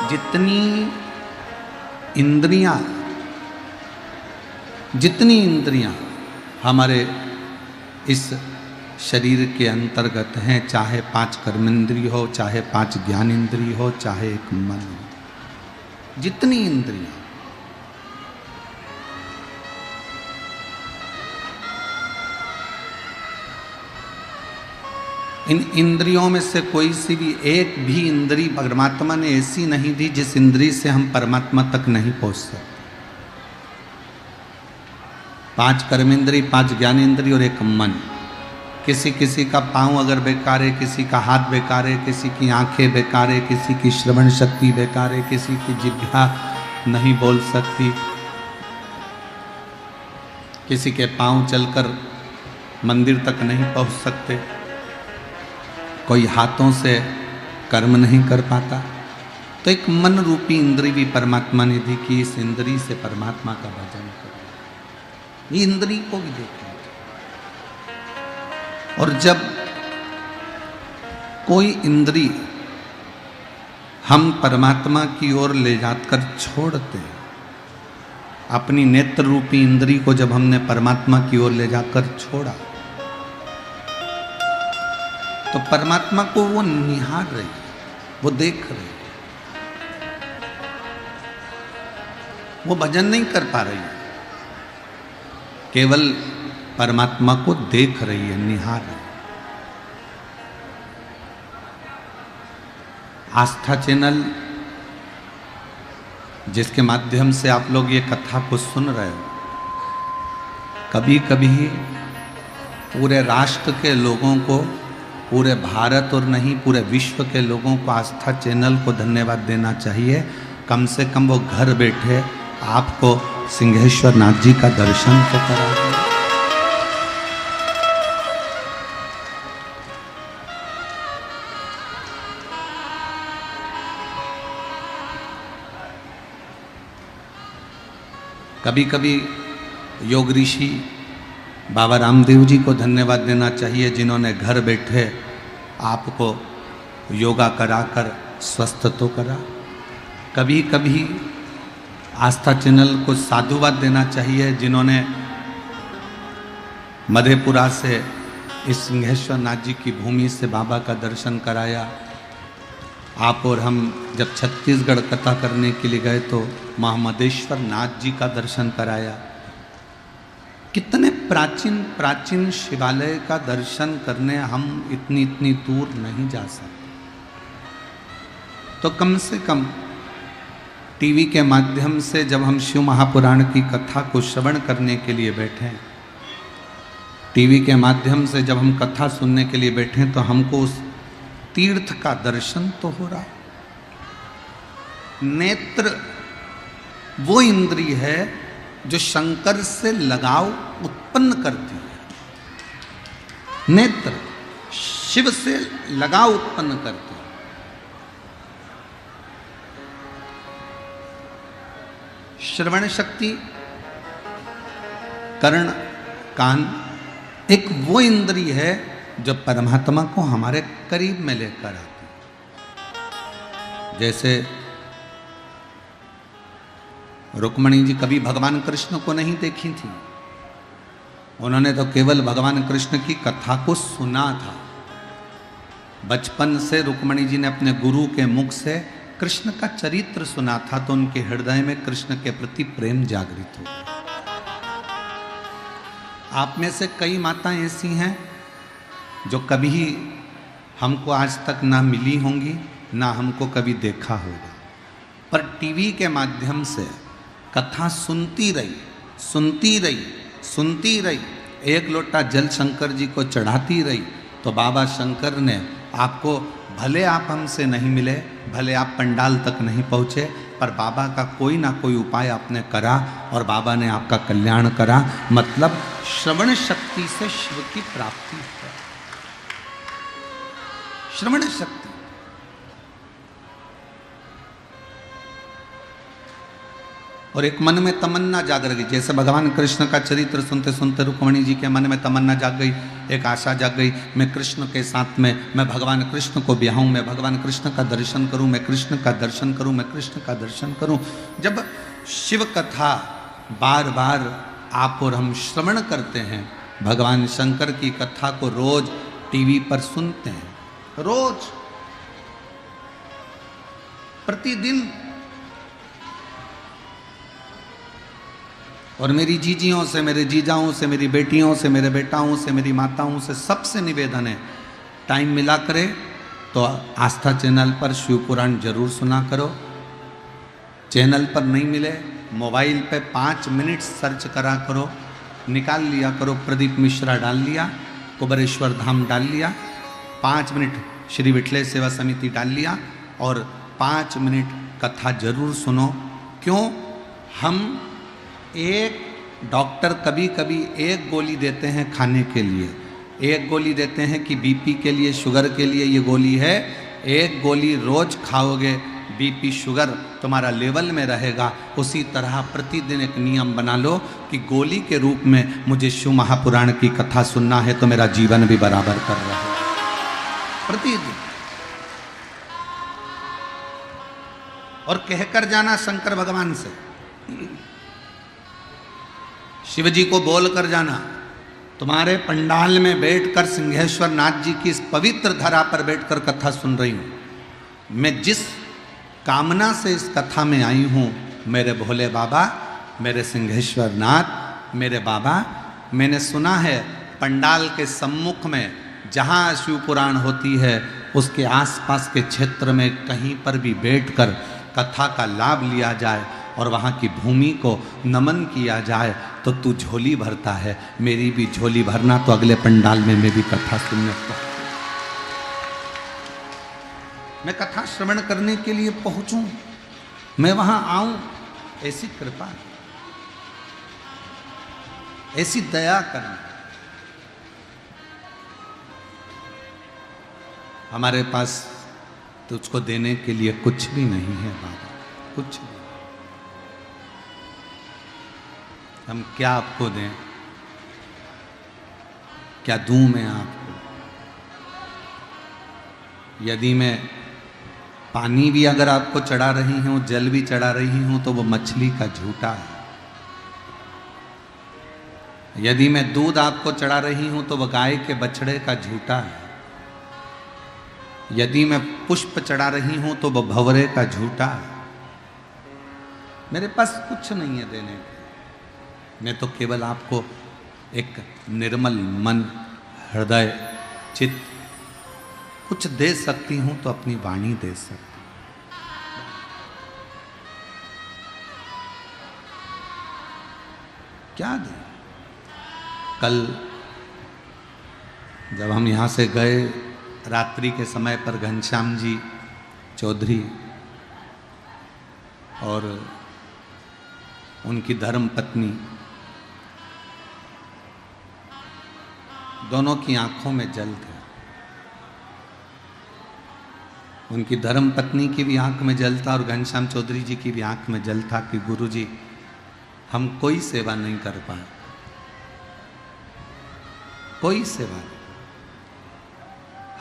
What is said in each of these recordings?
जितनी इंद्रियां हमारे इस शरीर के अंतर्गत हैं, चाहे 5 कर्मेंद्रिय हो, चाहे 5 ज्ञानेंद्रिय हो, चाहे एक मन हो, जितनी इंद्रियां, इन इंद्रियों में से कोई सी भी एक भी इंद्री परमात्मा ने ऐसी नहीं दी जिस इंद्री से हम परमात्मा तक नहीं पहुंच सकते। 5 कर्मेंद्री, 5 ज्ञानेंद्री और एक मन। किसी का पाँव अगर बेकार है, किसी का हाथ बेकार है, किसी की आंखें बेकार है, किसी की श्रवण शक्ति बेकार है, किसी की जिह्वा नहीं बोल सकती, किसी के पाँव चलकर मंदिर तक नहीं पहुंच सकते, कोई हाथों से कर्म नहीं कर पाता। तो एक मन रूपी इंद्री भी परमात्मा ने दी कि इस इंद्री से परमात्मा का भजन करो। ये इंद्री को भी देखना। और जब कोई इंद्री हम परमात्मा की ओर ले जाकर छोड़ते हैं, अपनी नेत्र रूपी इंद्री को जब हमने परमात्मा की ओर ले जाकर छोड़ा, तो परमात्मा को वो निहार रही है, वो देख रही है, वो भजन नहीं कर पा रही है, केवल परमात्मा को देख रही है, निहार रही है। आस्था चैनल जिसके माध्यम से आप लोग ये कथा को सुन रहे हो, कभी कभी पूरे राष्ट्र के लोगों को, पूरे भारत और नहीं पूरे विश्व के लोगों को आस्था चैनल को धन्यवाद देना चाहिए। कम से कम वो घर बैठे आपको सिंहेश्वर नाथ जी का दर्शन तो करा दिया। कभी कभी योग ऋषि बाबा रामदेव जी को धन्यवाद देना चाहिए, जिन्होंने घर बैठे आपको योगा कराकर स्वस्थ तो करा। कभी कभी आस्था चैनल को साधुवाद देना चाहिए, जिन्होंने मधेपुरा से इस सिंहेश्वर नाथ जी की भूमि से बाबा का दर्शन कराया। आप और हम जब छत्तीसगढ़ कथा करने के लिए गए तो महामदेश्वर नाथ जी का दर्शन कराया। कितने प्राचीन प्राचीन शिवालय का दर्शन करने हम इतनी दूर नहीं जा सकते। तो कम से कम टीवी के माध्यम से जब हम शिव महापुराण की कथा को श्रवण करने के लिए बैठे, टीवी के माध्यम से जब हम कथा सुनने के लिए बैठे, तो हमको उस तीर्थ का दर्शन तो हो रहा। नेत्र वो इंद्रिय है जो शंकर से लगाव उत्पन्न करती है। नेत्र शिव से लगाव उत्पन्न करती है। श्रवण शक्ति, कर्ण, कान एक वो इंद्रिय है जो परमात्मा को हमारे करीब में लेकर आती है। जैसे रुक्मणी जी कभी भगवान कृष्ण को नहीं देखी थी, उन्होंने तो केवल भगवान कृष्ण की कथा को सुना था। बचपन से रुक्मणी जी ने अपने गुरु के मुख से कृष्ण का चरित्र सुना था, तो उनके हृदय में कृष्ण के प्रति प्रेम जागृत हो गया। आप में से कई माताएं ऐसी हैं जो कभी हमको आज तक ना मिली होंगी, ना हमको कभी देखा होगा, पर टीवी के माध्यम से कथा सुनती रही, एक लोटा जल शंकर जी को चढ़ाती रही, तो बाबा शंकर ने आपको, भले आप हमसे नहीं मिले, भले आप पंडाल तक नहीं पहुँचे, पर बाबा का कोई ना कोई उपाय आपने करा और बाबा ने आपका कल्याण करा। मतलब श्रवण शक्ति से शिव की प्राप्ति है। श्रवण शक्ति, और एक मन में तमन्ना जाग रही। जैसे भगवान कृष्ण का चरित्र सुनते सुनते रुक्मणी जी के मन में तमन्ना जाग गई, एक आशा जग गई, मैं कृष्ण के साथ में, मैं भगवान कृष्ण को ब्याहूं, मैं भगवान कृष्ण का दर्शन करूं, मैं कृष्ण का दर्शन करूं, मैं कृष्ण का दर्शन करूं। जब शिव कथा बार बार आप और हम श्रवण करते हैं, भगवान शंकर की कथा को रोज टीवी पर सुनते हैं, रोज प्रतिदिन, और मेरी जीजियों से, मेरे जीजाओं से, मेरी बेटियों से, मेरे बेटाओं से, मेरी माताओं से, सबसे निवेदन है, टाइम मिला करे तो आस्था चैनल पर शिव पुराण जरूर सुना करो। चैनल पर नहीं मिले, मोबाइल पे 5 मिनट सर्च करा करो, निकाल लिया करो, प्रदीप मिश्रा डाल लिया, कुबरेश्वर धाम डाल लिया, 5 मिनट श्री विठलेश सेवा समिति डाल लिया और 5 मिनट कथा जरूर सुनो। क्यों? हम एक डॉक्टर कभी कभी एक गोली देते हैं खाने के लिए, एक गोली देते हैं कि बीपी के लिए, शुगर के लिए ये गोली है, एक गोली रोज खाओगे बीपी शुगर तुम्हारा लेवल में रहेगा। उसी तरह प्रतिदिन एक नियम बना लो कि गोली के रूप में मुझे शिव महापुराण की कथा सुनना है तो मेरा जीवन भी बराबर कर रहा है प्रतिदिन। और कहकर जाना शंकर भगवान से, शिव जी को बोल कर जाना, तुम्हारे पंडाल में बैठकर सिंहेश्वर नाथ जी की इस पवित्र धरा पर बैठकर कथा सुन रही हूं, मैं जिस कामना से इस कथा में आई हूं, मेरे भोले बाबा, मेरे सिंहेश्वर नाथ, मेरे बाबा, मैंने सुना है पंडाल के सम्मुख में जहां शिव पुराण होती है उसके आसपास के क्षेत्र में कहीं पर भी बैठकर कथा का लाभ लिया जाए और वहाँ की भूमि को नमन किया जाए तो तू झोली भरता है, मेरी भी झोली भरना, तो अगले पंडाल में मैं भी कथा सुनने को, मैं कथा श्रवण करने के लिए पहुंचूं, मैं वहां आऊं, ऐसी कृपा, ऐसी दया करना। हमारे पास तुझको देने के लिए कुछ भी नहीं है बाबा, कुछ भी। हम क्या आपको दें, क्या दूं मैं आपको? यदि मैं पानी भी अगर आपको चढ़ा रही हूं, जल भी चढ़ा रही हूं, तो वो मछली का झूठा है। यदि मैं दूध आपको चढ़ा रही हूं तो वह गाय के बछड़े का झूठा है। यदि मैं पुष्प चढ़ा रही हूं तो वह भंवरे का झूठा है। मेरे पास कुछ नहीं है देने को, मैं तो केवल आपको एक निर्मल मन, हृदय, चित्त कुछ दे सकती हूं तो अपनी वाणी दे सकती हूं। क्या दे? कल जब हम यहां से गए रात्रि के समय पर, घनश्याम जी चौधरी और उनकी धर्म पत्नी, दोनों की आंखों में जल था। उनकी धर्म पत्नी की भी आंख में जल था और घनश्याम चौधरी जी की भी आंख में जल था कि गुरु जी हम कोई सेवा नहीं कर पाए, कोई सेवा नहीं।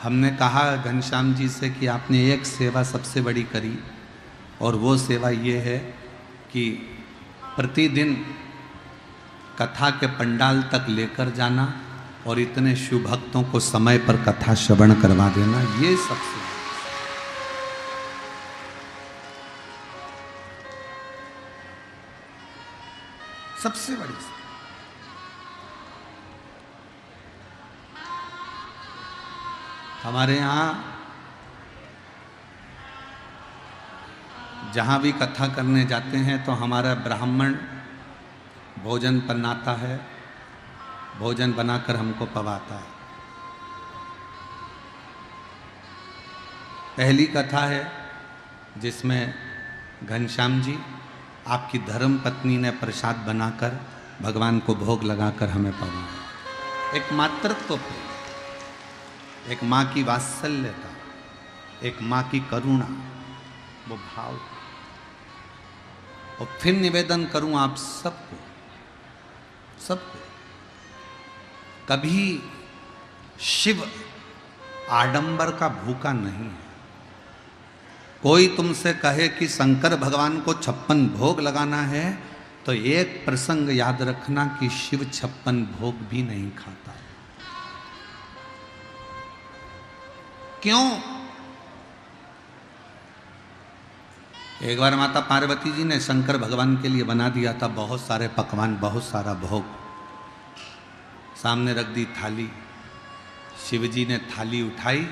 हमने कहा घनश्याम जी से कि आपने एक सेवा सबसे बड़ी करी, और वो सेवा ये है कि प्रतिदिन कथा के पंडाल तक लेकर जाना और इतने शिव भक्तों को समय पर कथा श्रवण करवा देना, ये सबसे सबसे बड़ी। हमारे यहाँ जहाँ भी कथा करने जाते हैं तो हमारा ब्राह्मण भोजन बनाता है, भोजन बनाकर हमको पवाता है। पहली कथा है जिसमें घनश्याम जी, आपकी धर्म पत्नी ने प्रसाद बनाकर भगवान को भोग लगाकर हमें पवाया। एक मातृत्व पे, एक माँ की वात्सल्यता, एक माँ की करुणा, वो भाव। और फिर निवेदन करूं आप सबको, सबको, कभी शिव आडंबर का भूखा नहीं है। कोई तुमसे कहे कि शंकर भगवान को 56 भोग लगाना है तो एक प्रसंग याद रखना कि शिव 56 भोग भी नहीं खाता। क्यों? एक बार माता पार्वती जी ने शंकर भगवान के लिए बना दिया था बहुत सारे पकवान, बहुत सारा भोग। सामने रख दी थाली। शिव जी ने थाली उठाई,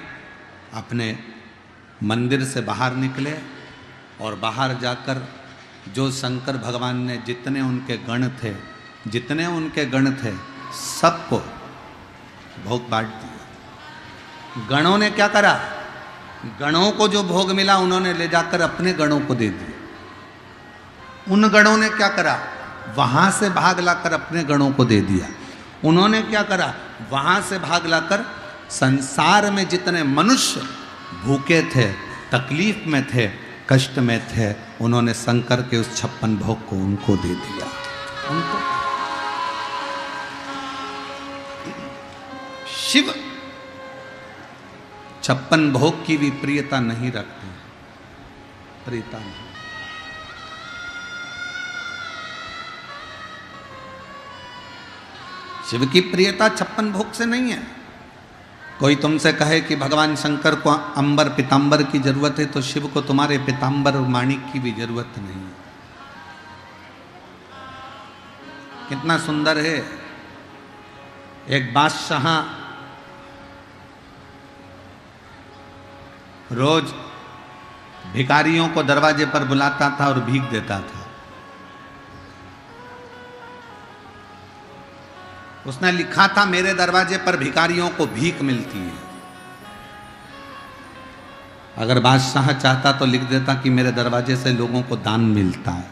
अपने मंदिर से बाहर निकले और बाहर जाकर जो शंकर भगवान ने जितने उनके गण थे सबको भोग बांट दिया। गणों ने क्या करा? गणों को जो भोग मिला उन्होंने ले जाकर अपने गणों को दे दिया। उन गणों ने क्या करा? वहां से भाग लाकर अपने गणों को दे दिया। उन्होंने क्या करा? वहां से भाग लाकर संसार में जितने मनुष्य भूखे थे, तकलीफ में थे, कष्ट में थे, उन्होंने शंकर के उस 56 भोग को उनको दे दिया। उनको शिव 56 भोग की भी प्रियता नहीं रखते। प्रियता नहीं। शिव की प्रियता 56 भोग से नहीं है। कोई तुमसे कहे कि भगवान शंकर को अंबर पीतांबर की जरूरत है तो शिव को तुम्हारे पीतांबर और माणिक की भी जरूरत नहीं है। कितना सुंदर है। एक बादशाह रोज भिखारियों को दरवाजे पर बुलाता था और भीख देता था। उसने लिखा था मेरे दरवाजे पर भिखारियों को भीख मिलती है। अगर बादशाह चाहता तो लिख देता कि मेरे दरवाजे से लोगों को दान मिलता है।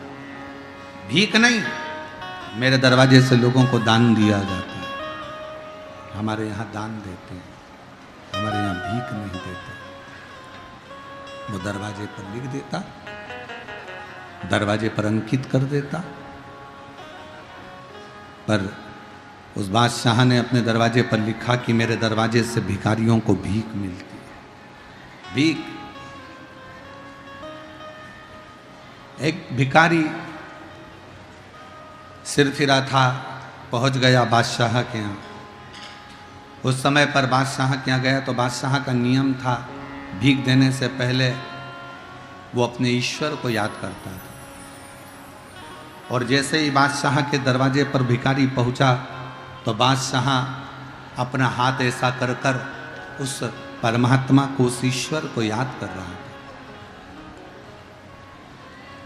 भीख नहीं, मेरे दरवाजे से लोगों को दान दिया जाता है। हमारे यहाँ दान देते हैं, हमारे यहाँ भीख नहीं देते। वो दरवाजे पर लिख देता, दरवाजे पर अंकित कर देता। पर उस बादशाह ने अपने दरवाजे पर लिखा कि मेरे दरवाजे से भिखारियों को भीख मिलती है। भीख। एक भिखारी सिर फिरा था, पहुंच गया बादशाह के यहाँ। उस समय पर बादशाह के यहाँ गया तो बादशाह का नियम था भीख देने से पहले वो अपने ईश्वर को याद करता था। और जैसे ही बादशाह के दरवाजे पर भिखारी पहुंचा तो बादशाह अपना हाथ ऐसा कर कर उस परमात्मा को, उस ईश्वर को याद कर रहा था।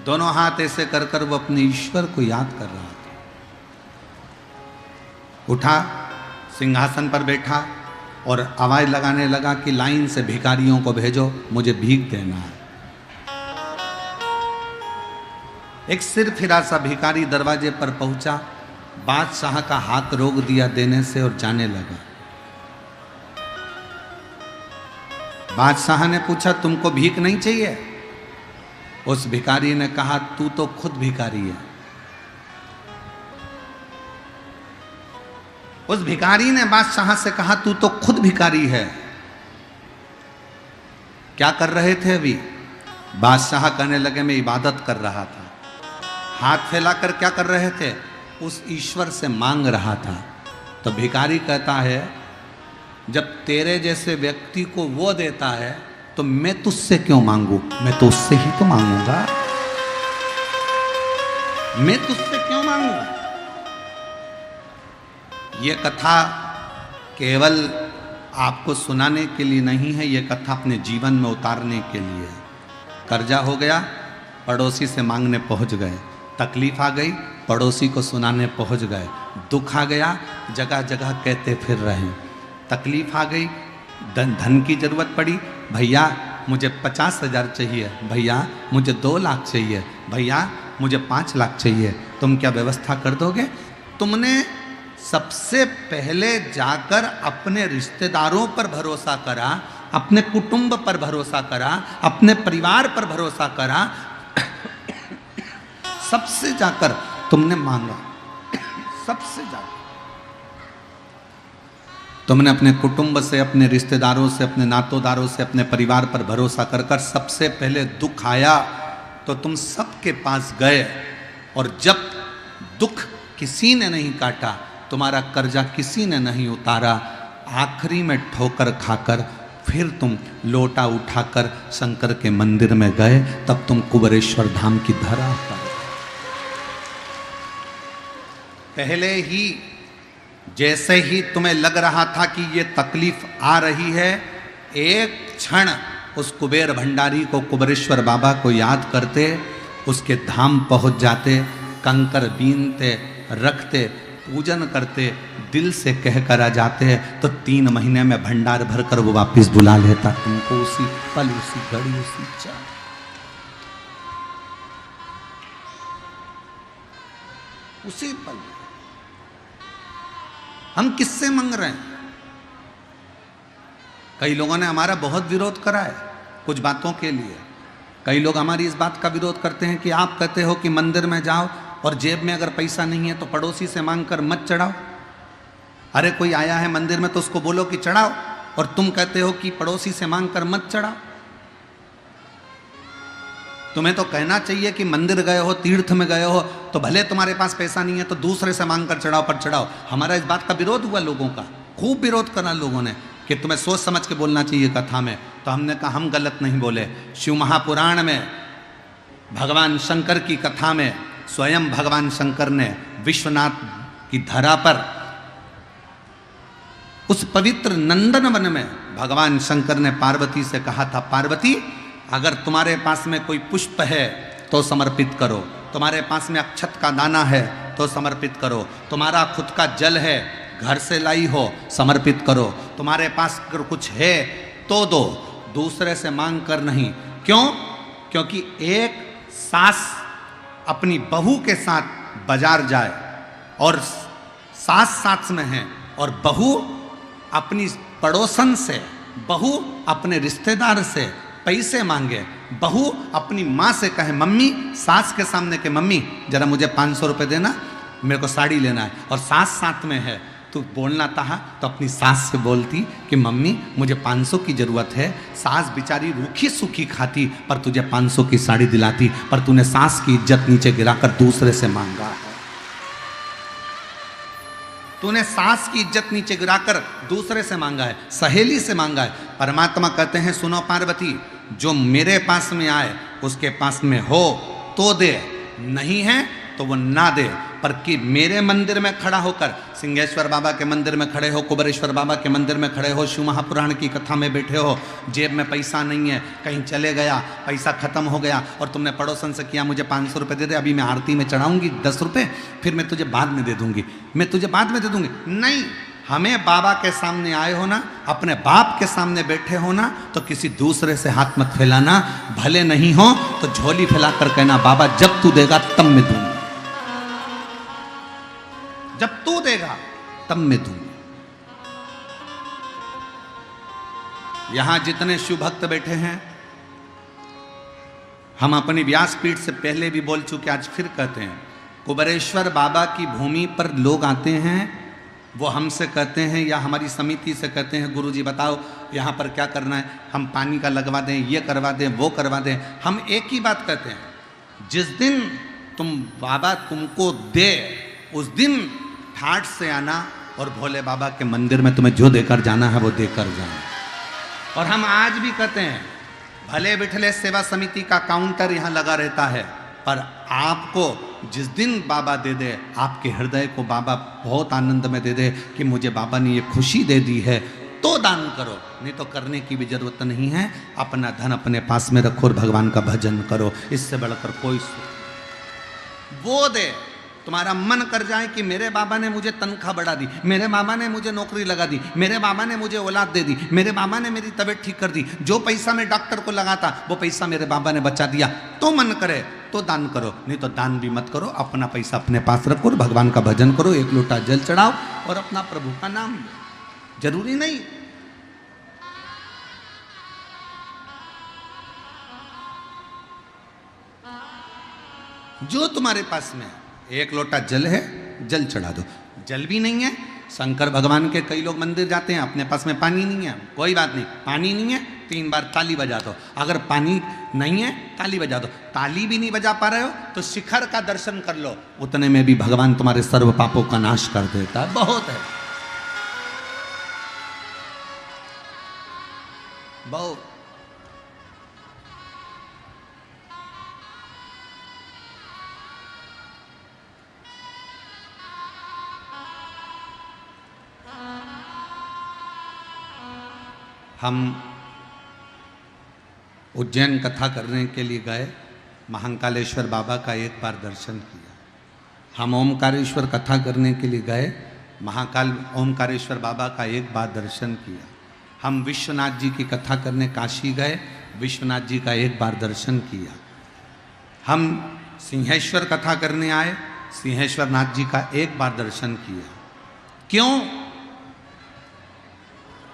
दोनों हाथ ऐसे कर कर वो अपने ईश्वर को याद कर रहा था। उठा, सिंहासन पर बैठा और आवाज लगाने लगा कि लाइन से भिखारियों को भेजो, मुझे भीख देना है। एक सिर फिरा सा भिखारी दरवाजे पर पहुंचा, बादशाह का हाथ रोक दिया देने से और जाने लगा। बादशाह ने पूछा तुमको भीख नहीं चाहिए? उस भिखारी ने कहा तू तो खुद भिखारी है। उस भिखारी ने बादशाह से कहा तू तो खुद भिखारी है। क्या कर रहे थे अभी? बादशाह कहने लगे मैं इबादत कर रहा था। हाथ फैलाकर क्या कर रहे थे? उस ईश्वर से मांग रहा था। तो भिखारी कहता है जब तेरे जैसे व्यक्ति को वो देता है तो मैं तुझसे क्यों मांगू? मैं तो उससे ही तो मांगूंगा। मैं तुझसे क्यों मांगू? ये कथा केवल आपको सुनाने के लिए नहीं है, ये कथा अपने जीवन में उतारने के लिए है। कर्जा हो गया, पड़ोसी से मांगने पहुंच गए। तकलीफ आ गई, पड़ोसी को सुनाने पहुंच गए। दुख आ गया, जगह जगह कहते फिर रहे। तकलीफ आ गई, धन की जरूरत पड़ी, भैया मुझे 50,000 चाहिए, भैया मुझे 2 लाख चाहिए, भैया मुझे 5 लाख चाहिए, तुम क्या व्यवस्था कर दोगे? तुमने सबसे पहले जाकर अपने रिश्तेदारों पर भरोसा करा, अपने कुटुंब पर भरोसा करा, अपने परिवार पर भरोसा करा, सबसे जाकर तुमने मांगा, सबसे जाकर। तुमने अपने कुटुंब से, अपने रिश्तेदारों से, अपने नातोदारों से, अपने परिवार पर भरोसा कर कर सबसे पहले दुख आया तो तुम सबके पास गए, और जब दुख किसी ने नहीं काटा, तुम्हारा कर्जा किसी ने नहीं उतारा, आखिरी में ठोकर खाकर फिर तुम लोटा उठाकर शंकर के मंदिर में गए, तब तुम कुबेरेश्वर धाम की धरा पर। पहले ही जैसे ही तुम्हें लग रहा था कि ये तकलीफ आ रही है, एक क्षण उस कुबेर भंडारी को, कुबेरेश्वर बाबा को याद करते, उसके धाम पहुंच जाते, कंकर बीनते, रखते, पूजन करते, दिल से कह कर आ जाते, तो 3 महीने में भंडार भरकर वो वापस बुला लेता तुमको, उसी पल, उसी घड़ी, उसी क्षण। उसी पल। हम किससे मांग रहे हैं? कई लोगों ने हमारा बहुत विरोध करा है कुछ बातों के लिए। कई लोग हमारी इस बात का विरोध करते हैं कि आप कहते हो कि मंदिर में जाओ और जेब में अगर पैसा नहीं है तो पड़ोसी से मांग कर मत चढ़ाओ। अरे कोई आया है मंदिर में तो उसको बोलो कि चढ़ाओ, और तुम कहते हो कि पड़ोसी से मांग कर मत चढ़ाओ। तुम्हें तो कहना चाहिए कि मंदिर गए हो, तीर्थ में गए हो, तो भले तुम्हारे पास पैसा नहीं है तो दूसरे से मांग कर चढ़ाओ, पर चढ़ाओ। हमारा इस बात का विरोध हुआ लोगों का, खूब विरोध करा लोगों ने कि तुम्हें सोच समझ के बोलना चाहिए कथा में। तो हमने कहा हम गलत नहीं बोले। शिव महापुराण में भगवान शंकर की कथा में स्वयं भगवान शंकर ने विश्वनाथ की धरा पर, उस पवित्र नंदन वन में भगवान शंकर ने पार्वती से कहा था, पार्वती अगर तुम्हारे पास में कोई पुष्प है तो समर्पित करो, तुम्हारे पास में अक्षत का दाना है तो समर्पित करो, तुम्हारा खुद का जल है घर से लाई हो समर्पित करो, तुम्हारे पास अगर कुछ है तो दो, दूसरे से मांग कर नहीं। क्यों? क्योंकि एक सास अपनी बहू के साथ बाजार जाए और सास साथ में है, और बहू अपनी पड़ोसन से, बहू अपने रिश्तेदार से पैसे मांगे, बहू अपनी माँ से कहे मम्मी, सास के सामने के मम्मी जरा मुझे 500 रुपये देना, मेरे को साड़ी लेना है, और सास साथ में है, तो बोलना था तो अपनी सास से बोलती कि मम्मी मुझे 500 की ज़रूरत है। सास बेचारी रूखी सूखी खाती पर तुझे 500 की साड़ी दिलाती, पर तूने सास की इज्जत नीचे गिराकर दूसरे से मांगा है। तूने सास की इज्जत नीचे गिराकर दूसरे से मांगा है, सहेली से मांगा है। परमात्मा कहते हैं सुनो पार्वती, जो मेरे पास में आए उसके पास में हो तो दे, नहीं है तो वो ना दे। पर कि मेरे मंदिर में खड़ा होकर, सिंहेश्वर बाबा के मंदिर में खड़े हो, कुबेरेश्वर बाबा के मंदिर में खड़े हो, शिव महापुराण की कथा में बैठे हो, जेब में पैसा नहीं है, कहीं चले गया, पैसा खत्म हो गया, और तुमने पड़ोसन से किया मुझे 500 रुपये दे दे, अभी मैं आरती में चढ़ाऊंगी 10 रुपये, फिर मैं तुझे बाद में दे दूंगी, मैं तुझे बाद में दे दूंगी। नहीं, हमें बाबा के सामने आए हो ना, अपने बाप के सामने बैठे हो ना, तो किसी दूसरे से हाथ मत फैलाना। भले नहीं हो तो झोली फैलाकर कहना बाबा जब तू देगा तब मैं दूंगा, जब तू देगा तब मैं दूंगा। यहां जितने शिव भक्त बैठे हैं, हम अपनी व्यासपीठ से पहले भी बोल चुके, आज फिर कहते हैं, कुबेरेश्वर बाबा की भूमि पर लोग आते हैं, वो हमसे कहते हैं या हमारी समिति से कहते हैं गुरुजी बताओ यहाँ पर क्या करना है, हम पानी का लगवा दें, ये करवा दें, वो करवा दें। हम एक ही बात कहते हैं, जिस दिन तुम बाबा तुमको दे उस दिन ठाठ से आना, और भोले बाबा के मंदिर में तुम्हें जो देकर जाना है वो देकर जाना। और हम आज भी कहते हैं, भले बिठले सेवा समिति का काउंटर यहाँ लगा रहता है, पर आपको जिस दिन बाबा दे दे, आपके हृदय को बाबा बहुत आनंद में दे दे कि मुझे बाबा ने ये खुशी दे दी है, तो दान करो, नहीं तो करने की भी जरूरत नहीं है। अपना धन अपने पास में रखो और भगवान का भजन करो, इससे बढ़कर कोई वो दे। तुम्हारा मन कर जाए कि मेरे बाबा ने मुझे तनख्वाह बढ़ा दी, मेरे बाबा ने मुझे नौकरी लगा दी, मेरे बाबा ने मुझे औलाद दे दी, मेरे बाबा ने मेरी तबीयत ठीक कर दी, जो पैसा मैं डॉक्टर को लगाता वो पैसा मेरे बाबा ने बचा दिया, तो मन करे तो दान करो, नहीं तो दान भी मत करो। अपना पैसा अपने पास रखो और भगवान का भजन करो, एक लोटा जल चढ़ाओ और अपना प्रभु का नाम लो। जरूरी नहीं जो तुम्हारे पास में एक लोटा जल है, जल चढ़ा दो। जल भी नहीं है शंकर भगवान के कई लोग मंदिर जाते हैं, अपने पास में पानी नहीं है, कोई बात नहीं, पानी नहीं है 3 बार ताली बजा दो। अगर पानी नहीं है ताली बजा दो, ताली भी नहीं बजा पा रहे हो तो शिखर का दर्शन कर लो, उतने में भी भगवान तुम्हारे सर्व पापों का नाश कर देता है। बहुत है, बहुत। हम उज्जैन कथा करने के लिए गए, महाकालेश्वर बाबा का एक बार दर्शन किया। हम ओमकारेश्वर कथा करने के लिए गए, महाकाल ओमकारेश्वर बाबा का एक बार दर्शन किया। हम विश्वनाथ जी की कथा करने काशी गए, विश्वनाथ जी का एक बार दर्शन किया। हम सिंहेश्वर कथा करने आए, सिंहेश्वर नाथ जी का एक बार दर्शन किया। क्यों?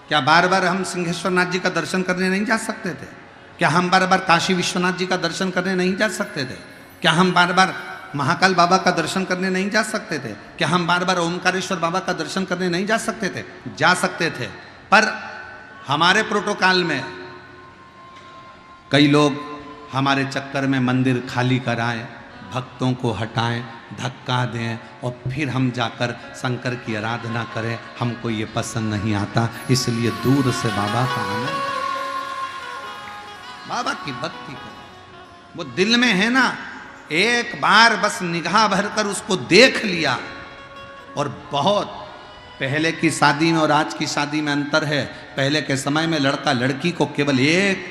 क्या बार बार हम सिंहेश्वर नाथ जी का दर्शन करने नहीं जा सकते थे? क्या हम बार बार काशी विश्वनाथ जी का दर्शन करने नहीं जा सकते थे? क्या हम बार बार महाकाल बाबा का दर्शन करने नहीं जा सकते थे? क्या हम बार बार ओमकारेश्वर बाबा का दर्शन करने नहीं जा सकते थे? जा सकते थे, पर हमारे प्रोटोकॉल में कई लोग हमारे चक्कर में मंदिर खाली कराएं, भक्तों को हटाएं, धक्का दें और फिर हम जाकर शंकर की आराधना करें। हमको ये पसंद नहीं आता, इसलिए दूर से बाबा का आनंद, बाबा की भक्ति करें। वो दिल में है ना, एक बार बस निगाह भरकर उसको देख लिया। और बहुत पहले की शादी में और आज की शादी में अंतर है। पहले के समय में लड़का लड़की को केवल एक,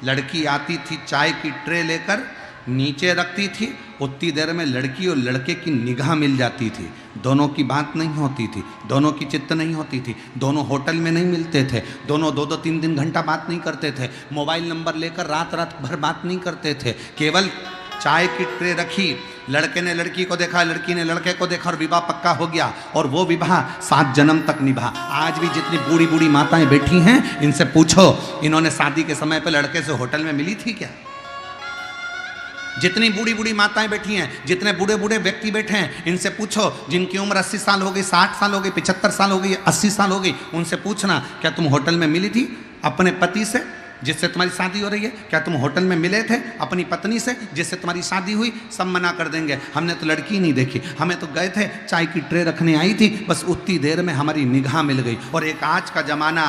लड़की आती थी चाय की ट्रे लेकर नीचे रखती थी, उतनी देर में लड़की और लड़के की निगाह मिल जाती थी। दोनों की बात नहीं होती थी, दोनों की चित्त नहीं होती थी, दोनों होटल में नहीं मिलते थे, दोनों 2-2 3 घंटा बात नहीं करते थे, मोबाइल नंबर लेकर रात रात भर बात नहीं करते थे। केवल चाय की ट्रे रखी, लड़के ने लड़की को देखा, लड़की ने लड़के को देखा और विवाह पक्का हो गया। और वो विवाह 7 जन्म तक निभा। आज भी जितनी बूढ़ी बूढ़ी माताएं बैठी हैं, इनसे पूछो इन्होंने शादी के समय पे लड़के से होटल में मिली थी क्या? जितनी बूढ़ी बूढ़ी माताएं बैठी हैं, जितने बूढ़े बूढ़े व्यक्ति बैठे हैं, इनसे पूछो जिनकी उम्र 80 साल हो गई, 60 साल हो गई, 75 साल हो गई, 80 साल हो गई, उनसे पूछना क्या तुम होटल में मिली थी अपने पति से जिससे तुम्हारी शादी हो रही है? क्या तुम होटल में मिले थे अपनी पत्नी से जिससे तुम्हारी शादी हुई? सब मना कर देंगे, हमने तो लड़की नहीं देखी, हमें तो गए थे चाय की ट्रे रखने आई थी, बस उतनी देर में हमारी निगाह मिल गई। और एक आज का जमाना,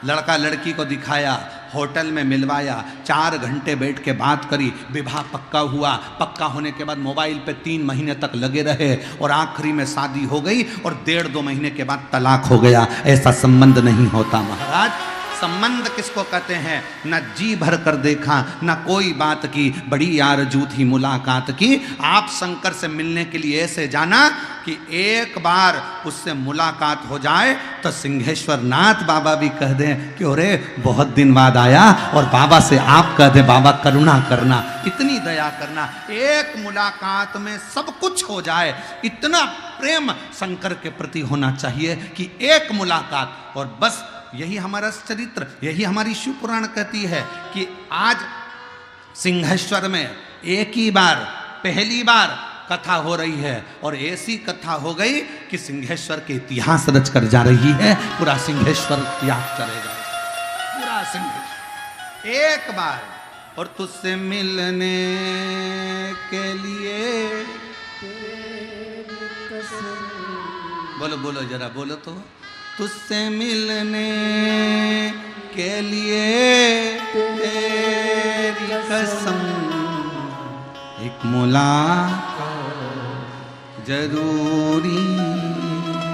लड़का लड़की को दिखाया, होटल में मिलवाया, 4 घंटे बैठ के बात करी, विवाह पक्का हुआ, पक्का होने के बाद मोबाइल पे 3 महीने तक लगे रहे और आखिरी में शादी हो गई और 1.5-2 महीने के बाद तलाक हो गया। ऐसा संबंध नहीं होता महाराज। संबंध किसको कहते हैं? न जी भर कर देखा, न कोई बात की, बड़ी आरज़ू थी मुलाकात की। आप शंकर से मिलने के लिए ऐसे जाना कि एक बार उससे मुलाकात हो जाए तो सिंहेश्वर नाथ बाबा भी कह दें कि अरे बहुत दिन बाद आया, और बाबा से आप कह दें बाबा करुणा करना, इतनी दया करना। एक मुलाकात में सब कुछ हो जाए, इतना प्रेम शंकर के प्रति होना चाहिए कि एक मुलाकात। और बस यही हमारा चरित्र, यही हमारी शिव पुराण कहती है कि आज सिंहेश्वर में एक ही बार, पहली बार कथा हो रही है, और ऐसी कथा हो गई कि सिंहेश्वर के इतिहास रच कर जा रही है। पूरा सिंहेश्वर याद करेगा, पूरा सिंहेश्वर एक बार। और तुझसे मिलने के लिए, बोलो बोलो जरा बोलो तो, तुझसे मिलने के लिए तेरी कसम, एक मुलाकात जरूरी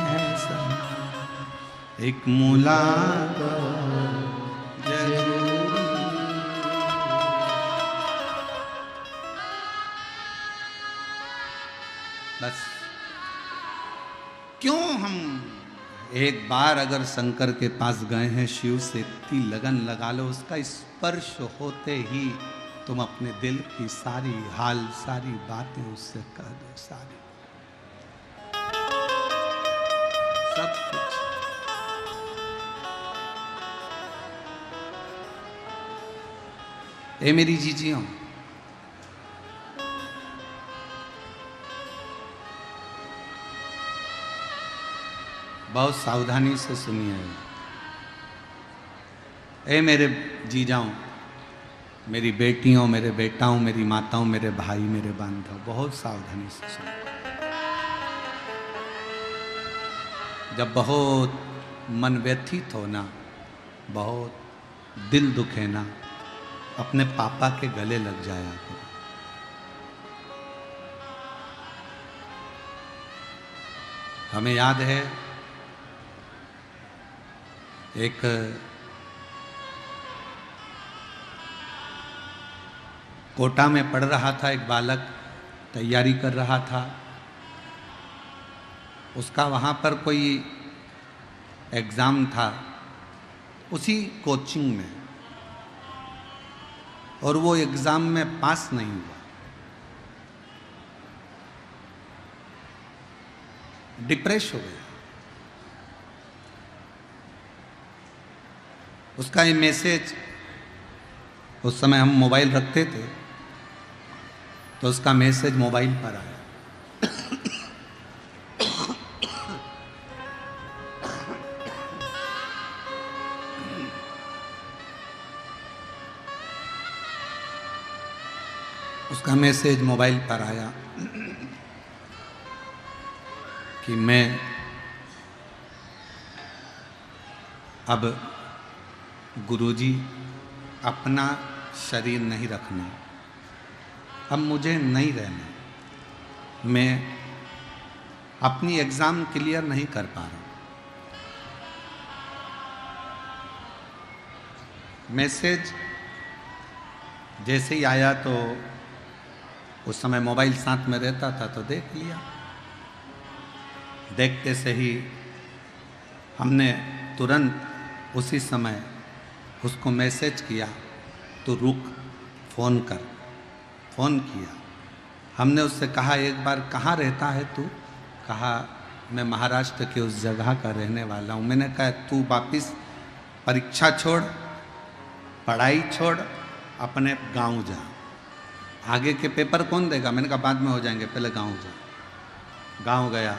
है सब, एक मुलाकात जरूरी। बस क्यों हम एक बार अगर शंकर के पास गए हैं, शिव से इतनी लगन लगा लो, उसका स्पर्श होते ही तुम अपने दिल की सारी हाल, सारी बातें उससे कह दो, सारी सब कुछ। ए मेरी जीजियों, बहुत सावधानी से सुनिए। ए मेरे जीजाओं, मेरी बेटियों, मेरे बेटाओं, मेरी माताओं, मेरे भाई, मेरे बांधव, बहुत सावधानी से सुनो। जब बहुत मन व्यथित हो ना, बहुत दिल दुखे ना, अपने पापा के गले लग जाया करो। हमें याद है एक कोटा में पढ़ रहा था एक बालक, तैयारी कर रहा था। उसका वहाँ पर कोई एग्ज़ाम था उसी कोचिंग में, और वो एग्ज़ाम में पास नहीं हुआ। डिप्रेस हो गया। उसका ये मैसेज, उस समय हम मोबाइल रखते थे तो उसका मैसेज मोबाइल पर आया। उसका मैसेज मोबाइल पर आया कि मैं अब गुरुजी अपना शरीर नहीं रखना, अब मुझे नहीं रहना, मैं अपनी एग्ज़ाम क्लियर नहीं कर पा रहा। मैसेज जैसे ही आया तो उस समय मोबाइल साथ में रहता था तो देख लिया। देखते से ही हमने तुरंत उसी समय उसको मैसेज किया, तो रुक, फ़ोन कर। फ़ोन किया। हमने उससे कहा, एक बार कहाँ रहता है तू? कहा, मैं महाराष्ट्र के उस जगह का रहने वाला हूँ। मैंने कहा, तू वापिस परीक्षा छोड़, पढ़ाई छोड़, अपने गांव जा। आगे के पेपर कौन देगा? मैंने कहा बाद में हो जाएंगे, पहले गांव जा। गांव गया।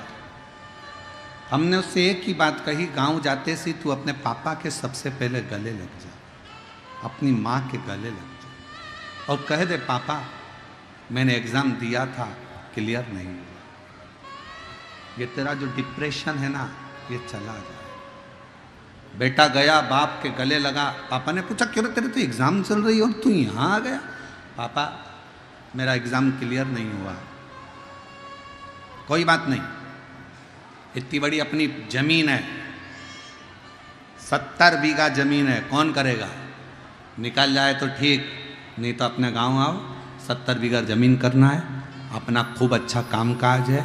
हमने उससे एक ही बात कही, गांव जाते से तू अपने पापा के सबसे पहले गले लग जा, अपनी माँ के गले लग जा और कह दे, पापा मैंने एग्ज़ाम दिया था, क्लियर नहीं हुआ, ये तेरा जो डिप्रेशन है ना ये चला जाए। बेटा गया, बाप के गले लगा। पापा ने पूछा, क्यों तेरे तो एग्ज़ाम चल रही है और तू यहाँ आ गया? पापा मेरा एग्ज़ाम क्लियर नहीं हुआ। कोई बात नहीं, इतनी बड़ी अपनी ज़मीन है, 70 बीघा ज़मीन है, कौन करेगा? निकल जाए तो ठीक, नहीं तो अपने गांव आओ। 70 बीघा ज़मीन करना है, अपना खूब अच्छा काम काज है,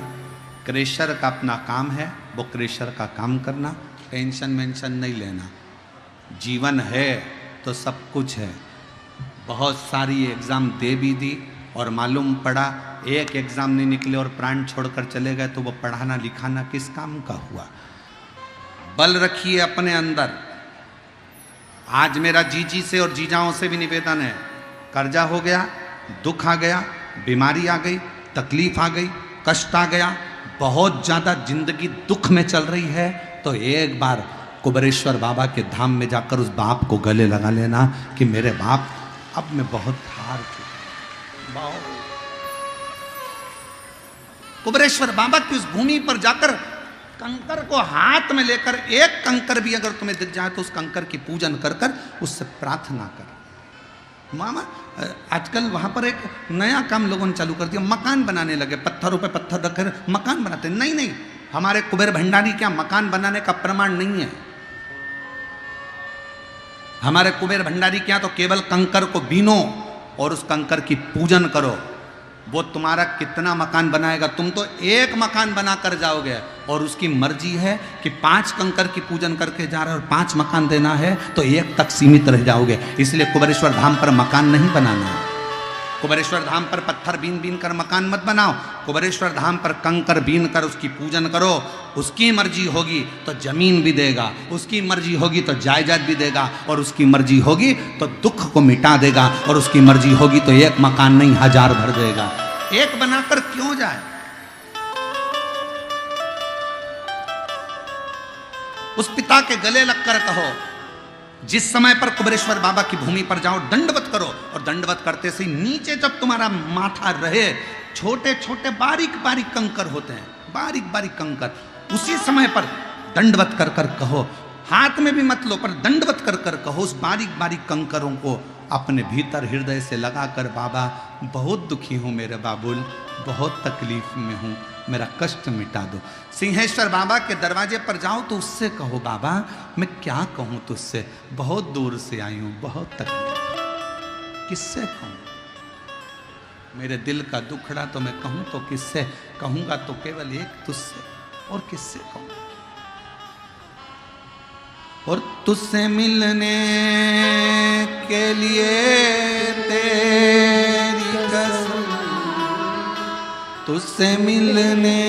क्रेशर का अपना काम है, वो क्रेशर का काम करना, टेंशन वेंशन नहीं लेना। जीवन है तो सब कुछ है। बहुत सारी एग्ज़ाम दे भी दी और मालूम पड़ा एक एग्ज़ाम नहीं निकले और प्राण छोड़कर चले गए, तो वो पढ़ाना लिखाना किस काम का हुआ? बल रखिए अपने अंदर। आज मेरा जीजी से और जीजाओं से भी निवेदन है, कर्जा हो गया, दुख आ गया, बीमारी आ गई, तकलीफ आ गई, कष्ट आ गया, बहुत ज़्यादा जिंदगी दुख में चल रही है, तो एक बार कुबेरेश्वर बाबा के धाम में जाकर उस बाप को गले लगा लेना कि मेरे बाप, अब मैं बहुत हार चुका हूं। कुबेरेश्वर बाबा की उस भूमि पर जाकर कंकर को हाथ में लेकर, एक कंकर भी अगर तुम्हें दिख जाए तो उस कंकर की पूजन कर कर उससे प्रार्थना कर। मामा आजकल वहां पर एक नया काम लोगों ने चालू कर दिया, मकान बनाने लगे, पत्थरों पे पत्थर रखकर मकान बनाते। नहीं नहीं, हमारे कुबेर भंडारी क्या मकान बनाने का प्रमाण नहीं है। हमारे कुबेर भंडारी क्या तो केवल कंकर को बीनो और उस कंकर की पूजन करो, वो तुम्हारा कितना मकान बनाएगा। तुम तो एक मकान बनाकर जाओगे और उसकी मर्जी है कि 5 कंकर की पूजन करके जा रहे हो और 5 मकान देना है तो 1 तक सीमित रह जाओगे। इसलिए कुबेरेश्वर धाम पर मकान नहीं बनाना है। कुबेरेश्वर धाम पर पत्थर बीन बीन कर मकान मत बनाओ, कुबेरेश्वर धाम पर कंकर बीन कर उसकी पूजन करो। उसकी मर्जी होगी तो जमीन भी देगा, उसकी मर्जी होगी तो जायदाद भी देगा, और उसकी मर्जी होगी तो दुख को मिटा देगा, और उसकी मर्जी होगी तो 1 मकान नहीं 1000 भर देगा। एक बनाकर क्यों जाए? उस पिता के गले लगकर कहो, जिस समय पर कुबेरेश्वर बाबा की भूमि पर जाओ, दंडवत करो, और दंडवत करते से नीचे जब तुम्हारा माथा रहे, छोटे छोटे बारीक बारीक कंकर होते हैं, बारीक बारीक कंकर, उसी समय पर दंडवत कर कर कहो, हाथ में भी मत लो पर दंडवत कर कर कहो उस बारीक बारीक कंकरों को अपने भीतर हृदय से लगाकर, बाबा बहुत दुखी हूँ मेरे बाबुल, बहुत तकलीफ में हूँ, मेरा कष्ट मिटा दो। सिंहेश्वर बाबा के दरवाजे पर जाओ तो उससे कहो, बाबा मैं क्या कहूँ तुझसे, बहुत दूर से आई हूँ, बहुत तकलीफ, किससे कहूँ, मेरे दिल का दुखड़ा तो मैं कहूँ तो किससे कहूँगा, तो केवल एक तुझसे, और किससे कहूँ। और तुझसे मिलने के लिए तेरी कसम, तुझसे मिलने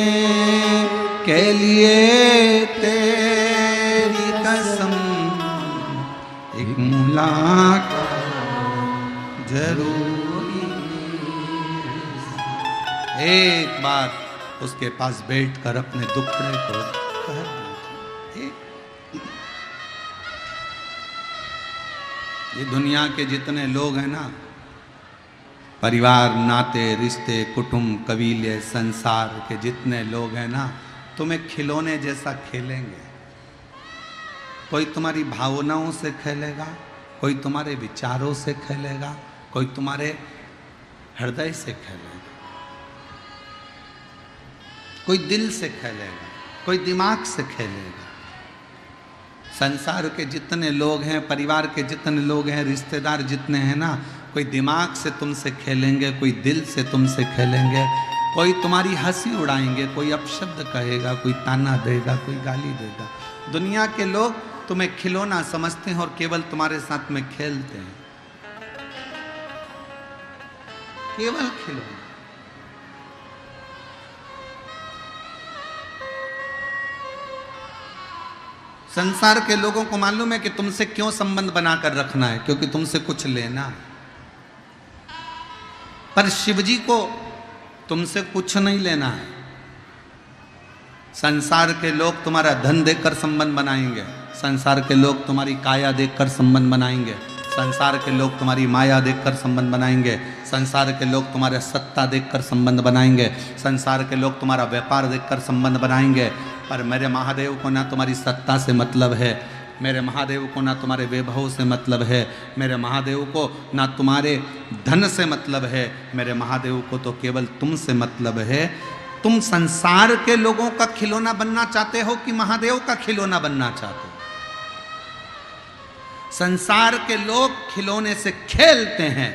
के लिए तेरी कसम, एक मुलाकात जरूरी, एक बार उसके पास बैठकर अपने दुखड़े को कह, ये दुनिया के जितने लोग हैं ना, परिवार, नाते, रिश्ते, कुटुंब, कबीले, संसार के जितने लोग हैं ना, तुम्हें खिलौने जैसा खेलेंगे। कोई तुम्हारी भावनाओं से खेलेगा, कोई तुम्हारे विचारों से खेलेगा, कोई तुम्हारे हृदय से खेलेगा, कोई दिल से खेलेगा, कोई दिमाग से खेलेगा। संसार के जितने लोग हैं, परिवार के जितने लोग हैं, रिश्तेदार जितने हैं ना, कोई दिमाग से तुमसे खेलेंगे, कोई दिल से तुमसे खेलेंगे, कोई तुम्हारी हंसी उड़ाएंगे, कोई अपशब्द कहेगा, कोई ताना देगा, कोई गाली देगा। दुनिया के लोग तुम्हें खिलौना समझते हैं और केवल तुम्हारे साथ में खेलते हैं, केवल खिलौना। संसार के लोगों को मालूम है कि तुमसे क्यों संबंध बनाकर रखना है, क्योंकि तुमसे कुछ लेना है। पर शिवजी को तुमसे कुछ नहीं लेना है। संसार के लोग तुम्हारा धन देखकर संबंध बनाएंगे, संसार के लोग तुम्हारी काया देखकर संबंध बनाएंगे, संसार के लोग तुम्हारी माया देखकर संबंध बनाएंगे, संसार के लोग तुम्हारे सत्ता देखकर संबंध बनाएंगे, संसार के लोग तुम्हारा व्यापार देखकर संबंध बनाएंगे। पर मेरे महादेव को ना तुम्हारी सत्ता से मतलब है, मेरे महादेव को ना तुम्हारे वैभव से मतलब है, मेरे महादेव को ना तुम्हारे धन से मतलब है, मेरे महादेव को तो केवल तुमसे मतलब है। तुम संसार के लोगों का खिलौना बनना चाहते हो कि महादेव का खिलौना बनना चाहते हो? संसार के लोग खिलौने से खेलते हैं,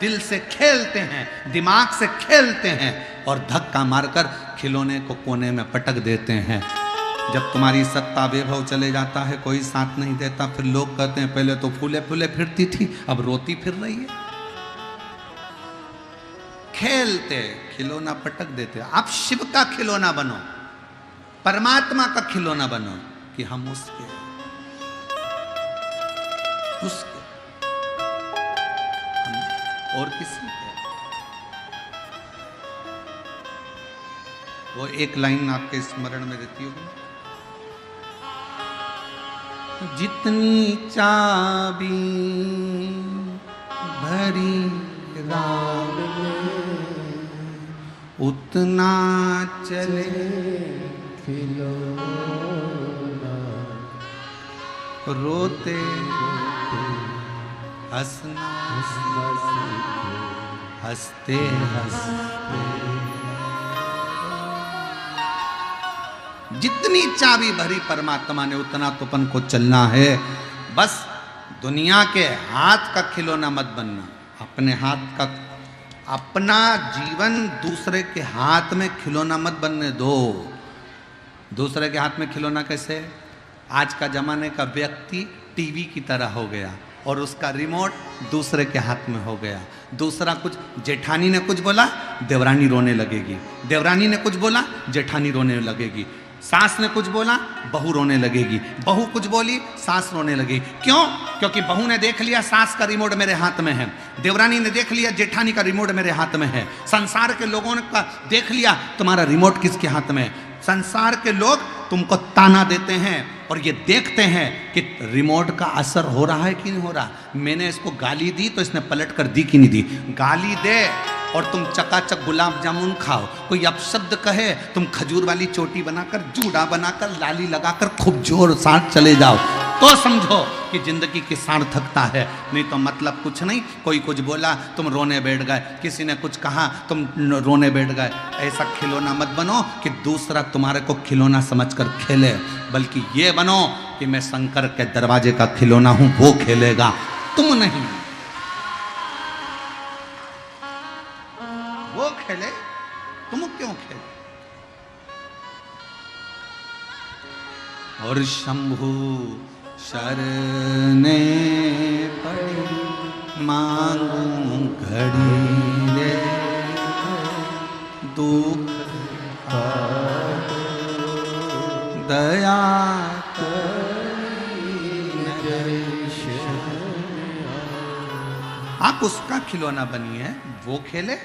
दिल से खेलते हैं, दिमाग से खेलते हैं और धक्का मारकर खिलौने को कोने में पटक देते हैं। जब तुम्हारी सत्ता वैभव चले जाता है, कोई साथ नहीं देता, फिर लोग कहते हैं पहले तो फूले फूले फिरती थी, अब रोती फिर रही है। खेलते, खिलौना पटक देते। आप शिव का खिलौना बनो, परमात्मा का खिलौना बनो कि हम उसके और किसी के। वो एक लाइन आपके स्मरण में रहती होगी, जितनी चाबी भरी राम में उतना चले खिलौना, रोते हंसना हंसते हंसते। जितनी चाबी भरी परमात्मा ने उतना तो अपन को चलना है। बस दुनिया के हाथ का खिलौना मत बनना, अपने हाथ का, अपना जीवन दूसरे के हाथ में खिलौना मत बनने दो। दूसरे के हाथ में खिलौना कैसे? आज का जमाने का व्यक्ति टीवी की तरह हो गया और उसका रिमोट दूसरे के हाथ में हो गया। दूसरा कुछ, जेठानी ने कुछ बोला देवरानी रोने लगेगी, देवरानी ने कुछ बोला जेठानी रोने लगेगी, सास ने कुछ बोला बहू रोने लगेगी, बहू कुछ बोली सास रोने लगेगी। क्यों? क्योंकि बहू ने देख लिया सास का रिमोट मेरे हाथ में है, देवरानी ने देख लिया जेठानी का रिमोट मेरे हाथ में है, संसार के लोगों ने का देख लिया तुम्हारा रिमोट किसके हाथ में है। संसार के लोग तुमको ताना देते हैं और ये देखते हैं कि रिमोट का असर हो रहा है कि नहीं हो रहा। मैंने इसको गाली दी तो इसने पलट कर दी कि नहीं दी। गाली दे और तुम चकाचक गुलाब जामुन खाओ, कोई अपशब्द कहे तुम खजूर वाली चोटी बनाकर, जूड़ा बनाकर, लाली लगाकर खूब जोर साथ चले जाओ, तो समझो कि जिंदगी की सार्थकता है। नहीं तो मतलब कुछ नहीं। कोई कुछ बोला तुम रोने बैठ गए, किसी ने कुछ कहा तुम रोने बैठ गए। ऐसा खिलौना मत बनो कि दूसरा तुम्हारे को खिलौना समझकर खेले, बल्कि ये बनो कि मैं शंकर के दरवाजे का खिलौना हूं, वो खेलेगा, तुम नहीं। वो खेले, तुम क्यों खेले। और शंभु शरणे पड़ी मांगू घड़ी रे, दुख दया आप उसका खिलौना बनिए, वो खेले।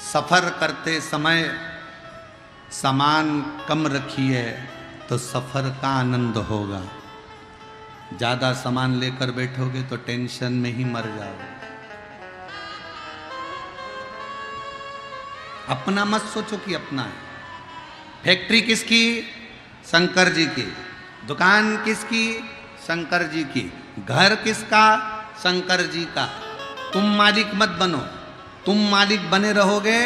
सफर करते समय सामान कम रखिए तो सफर का आनंद होगा। ज्यादा सामान लेकर बैठोगे तो टेंशन में ही मर जाओगे। अपना मत सोचो कि अपना है। फैक्ट्री किसकी? शंकर जी की। दुकान किसकी? शंकर जी की। घर किसका? शंकर जी का। तुम मालिक मत बनो। तुम मालिक बने रहोगे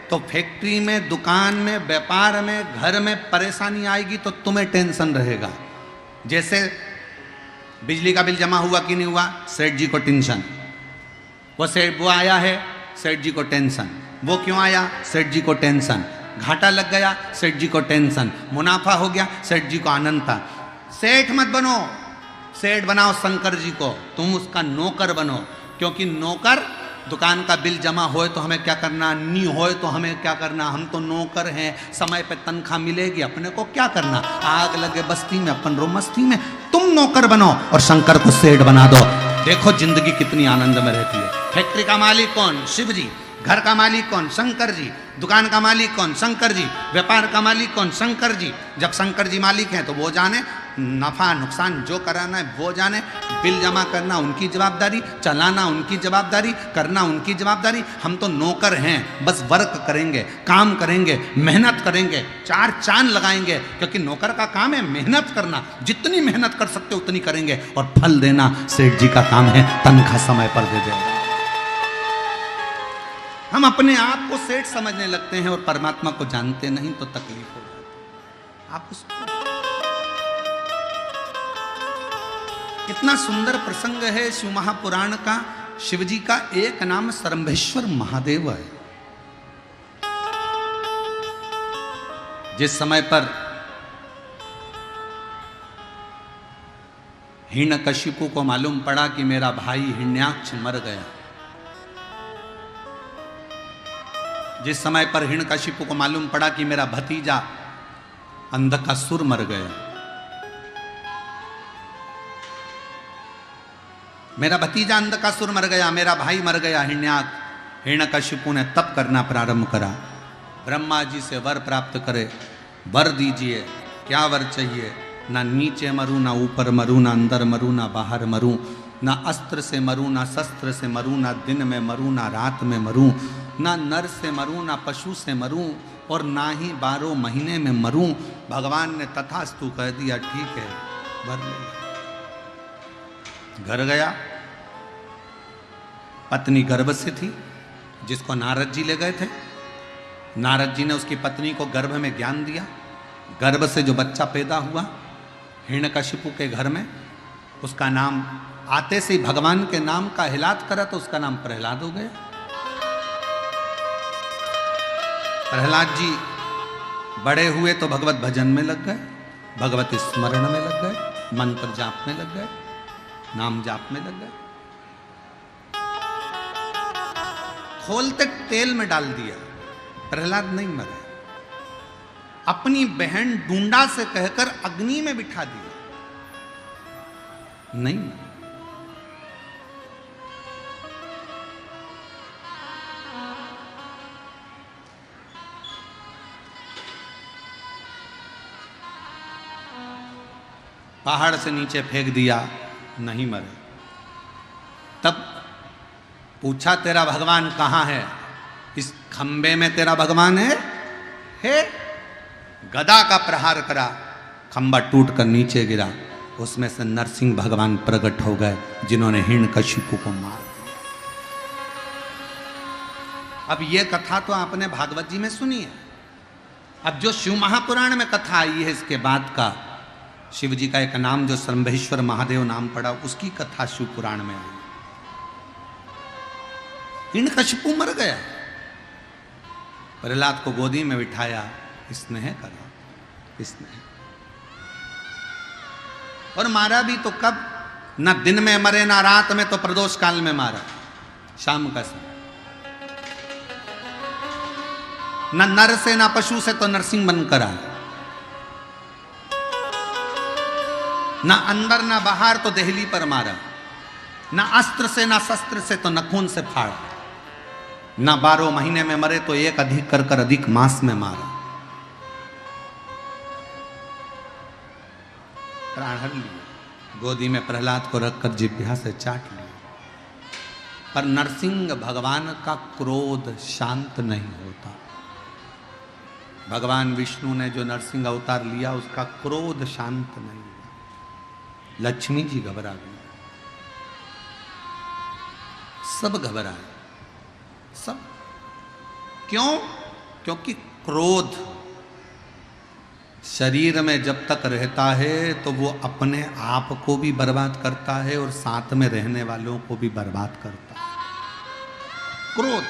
तो फैक्ट्री में, दुकान में, व्यापार में, घर में परेशानी आएगी तो तुम्हें टेंशन रहेगा। जैसे बिजली का बिल जमा हुआ कि नहीं हुआ, सेठ जी को टेंशन। वो आया है, सेठ जी को टेंशन। वो क्यों आया? सेठ जी को टेंशन। घाटा लग गया, सेठ जी को टेंशन। मुनाफा हो गया, सेठ जी को आनंद था। सेठ मत बनो, सेठ बनाओ शंकर जी को। तुम उसका नौकर बनो, क्योंकि नौकर, दुकान का बिल जमा होए तो हमें क्या करना, नहीं होए तो हमें क्या करना। हम तो नौकर हैं, समय पे तनख्वाह मिलेगी, अपने को क्या करना। आग लगे बस्ती में, अपन रो मस्ती में। तुम नौकर बनो और शंकर को सेठ बना दो। देखो जिंदगी कितनी आनंद में रहती है। फैक्ट्री का मालिक कौन? शिव जी। घर का मालिक कौन? शंकर जी। दुकान का मालिक कौन? शंकर जी। व्यापार का मालिक कौन? शंकर जी। जब शंकर जी मालिक हैं तो वो जाने, नफा नुकसान जो कराना है वो जाने। बिल जमा करना उनकी जवाबदारी, चलाना उनकी जवाबदारी, करना उनकी जवाबदारी। हम तो नौकर हैं, बस वर्क करेंगे, काम करेंगे, मेहनत करेंगे, चार चांद लगाएंगे। क्योंकि नौकर का काम है मेहनत करना। जितनी मेहनत कर सकते उतनी करेंगे और फल देना सेठ जी का काम है। तनख्वाह समय पर दे देगा। हम अपने आप को सेठ समझने लगते हैं और परमात्मा को जानते नहीं तो तकलीफ हो जाती है। आप उसको, कितना सुंदर प्रसंग है शिव महापुराण का। शिव जी का एक नाम सरंभेश्वर महादेव है। जिस समय पर हिरण्यकशिपु को मालूम पड़ा कि मेरा भाई हिरण्याक्ष मर गया, जिस समय पर हिरण्यकशिपु को मालूम पड़ा कि मेरा भतीजा अंधकासुर मर गया, मेरा भतीजा अंधकासुर मर गया, मेरा भाई मर गया हिरण्यकशिपु ने तप करना प्रारंभ करा। ब्रह्मा जी से वर प्राप्त करे, वर दीजिए। क्या वर चाहिए? ना नीचे मरूं, ना ऊपर मरूं, ना अंदर मरूं, ना बाहर मरूं, ना अस्त्र से मरूं, ना शस्त्र से मरूं, ना दिन में मरूं, ना रात में मरूं, ना नर से मरूं, ना पशु से मरूं, और ना ही 12 महीने में मरूं। भगवान ने तथास्तु कह दिया, ठीक है, वर ले। घर गया, पत्नी गर्भ से थी, जिसको नारद जी ले गए थे। नारद जी ने उसकी पत्नी को गर्भ में ज्ञान दिया। गर्भ से जो बच्चा पैदा हुआ हिरण्यकशिपु के घर में, उसका नाम आते से ही भगवान के नाम का हिलात करा तो उसका नाम प्रहलाद हो गया। प्रहलाद जी बड़े हुए तो भगवत भजन में लग गए, भगवत स्मरण में लग गए, मंत्र जाप में लग गए, नाम जाप में लग गए। खोलते तेल में डाल दिया, प्रहलाद नहीं मरे। अपनी बहन डूंडा से कहकर अग्नि में बिठा दिया, नहीं। पहाड़ से नीचे फेंक दिया, नहीं मरे। तब पूछा तेरा भगवान कहाँ है? इस खंबे में तेरा भगवान है? गदा का प्रहार करा, खंबा टूट कर नीचे गिरा। उसमें से नरसिंह भगवान प्रकट हो गए, जिन्होंने हिरण्यकशिपु को मार दिया। अब ये कथा तो आपने भागवत जी में सुनी है। अब जो शिव महापुराण में कथा आई है इसके बाद का, शिव जी का एक नाम जो शंभेश्वर महादेव नाम पड़ा, उसकी कथा शिव पुराण में आई। हिरण्यकशिपु मर गया, प्रहलाद को गोदी में बिठाया, स्नेह करा, स्नेह। और मारा भी तो कब? ना दिन में मरे ना रात में, तो प्रदोष काल में मारा, शाम का समय। ना नर से ना पशु से, तो नरसिंह बनकर आया। ना अंदर ना बाहर, तो देहली पर मारा। ना अस्त्र से ना शस्त्र से, तो नखून से फाड़ा। ना 12 महीने में मरे, तो एक अधिक कर अधिक मास में मारा। प्राण हर लिया, गोदी में प्रहलाद को रखकर जिह्वा से चाट लिया। पर नरसिंह भगवान का क्रोध शांत नहीं होता। भगवान विष्णु ने जो नरसिंह अवतार लिया, उसका क्रोध शांत नहीं हुआ। लक्ष्मी जी घबरा गई, सब घबराए, सब। क्यों? क्योंकि क्रोध शरीर में जब तक रहता है तो वो अपने आप को भी बर्बाद करता है और साथ में रहने वालों को भी बर्बाद करता है। क्रोध।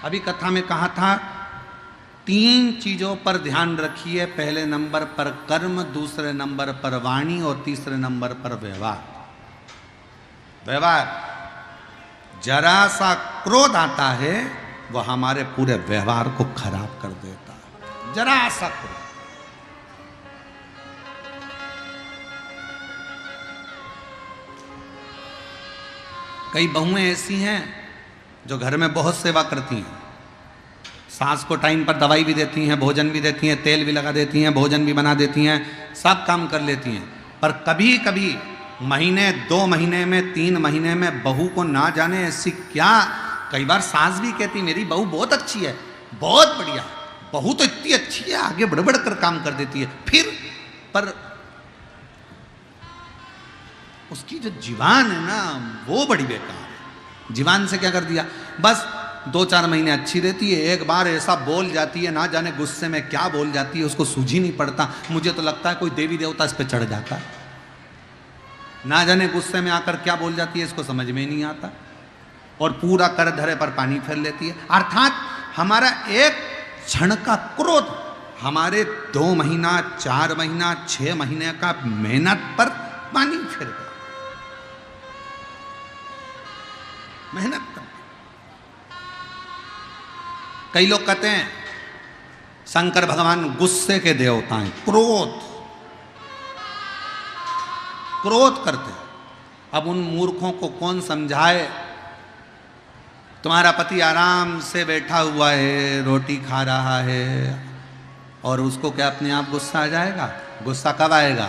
अभी कथा में कहा था 3 चीजों पर ध्यान रखिए। पहले नंबर पर कर्म, दूसरे नंबर पर वाणी और तीसरे नंबर पर व्यवहार। व्यवहार, जरा सा क्रोध आता है वह हमारे पूरे व्यवहार को खराब कर देता है। जरा सा क्रोध। कई बहुएं ऐसी हैं जो घर में बहुत सेवा करती हैं। सास को टाइम पर दवाई भी देती हैं, भोजन भी देती हैं, तेल भी लगा देती हैं, भोजन भी बना देती हैं, सब काम कर लेती हैं। पर कभी कभी महीने, 2 महीने में, 3 महीने में बहू को ना जाने ऐसी क्या, कई बार सास भी कहती मेरी बहू बहुत अच्छी है, बहुत बढ़िया, बहू तो इतनी अच्छी है, आगे बढ़ बढ़ कर काम कर देती है। फिर पर उसकी जो जीवान है ना, वो बड़ी बेकार है। जीवान से क्या कर दिया? बस 2-4 महीने अच्छी रहती है, एक बार ऐसा बोल जाती है, ना जाने गुस्से में क्या बोल जाती है, उसको सूझ ही नहीं पड़ता। मुझे तो लगता है कोई देवी देवता इस पर चढ़ जाता है। ना जाने गुस्से में आकर क्या बोल जाती है, इसको समझ में नहीं आता, और पूरा कर धरे पर पानी फेर लेती है। अर्थात हमारा एक क्षण का क्रोध हमारे 2 महीना, 4 महीना, 6 महीने का मेहनत पर पानी फेर गया। मेहनत कर। कई लोग कहते हैं शंकर भगवान गुस्से के देवता हैं, क्रोध करते हैं। अब उन मूर्खों को कौन समझाए? तुम्हारा पति आराम से बैठा हुआ है, रोटी खा रहा है, और उसको क्या अपने आप गुस्सा आ जाएगा? गुस्सा कब आएगा?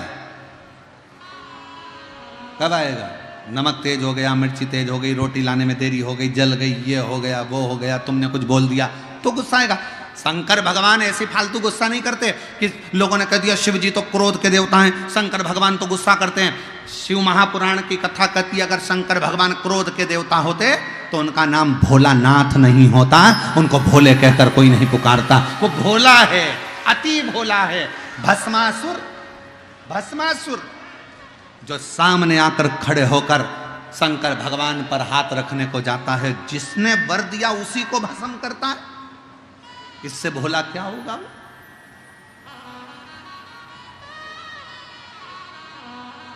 कब आएगा? नमक तेज हो गया, मिर्ची तेज हो गई, रोटी लाने में देरी हो गई, जल गई, ये हो गया, वो हो गया, तुमने कुछ बोल दिया तो गुस्सा आएगा। शंकर भगवान ऐसे फालतू गुस्सा नहीं करते कि लोगों ने कह दिया शिव जी तो क्रोध के देवता हैं, शंकर भगवान तो गुस्सा करते हैं। शिव महापुराण की कथा कहती है अगर शंकर भगवान क्रोध के देवता होते तो उनका नाम भोलानाथ नहीं होता, उनको भोले कहकर कोई नहीं पुकारता। वो भोला है, अति भोला है। भस्मासुर जो सामने आकर खड़े होकर शंकर भगवान पर हाथ रखने को जाता है, जिसने वर दिया उसी को भस्म करता है, इससे भोला क्या होगा? वो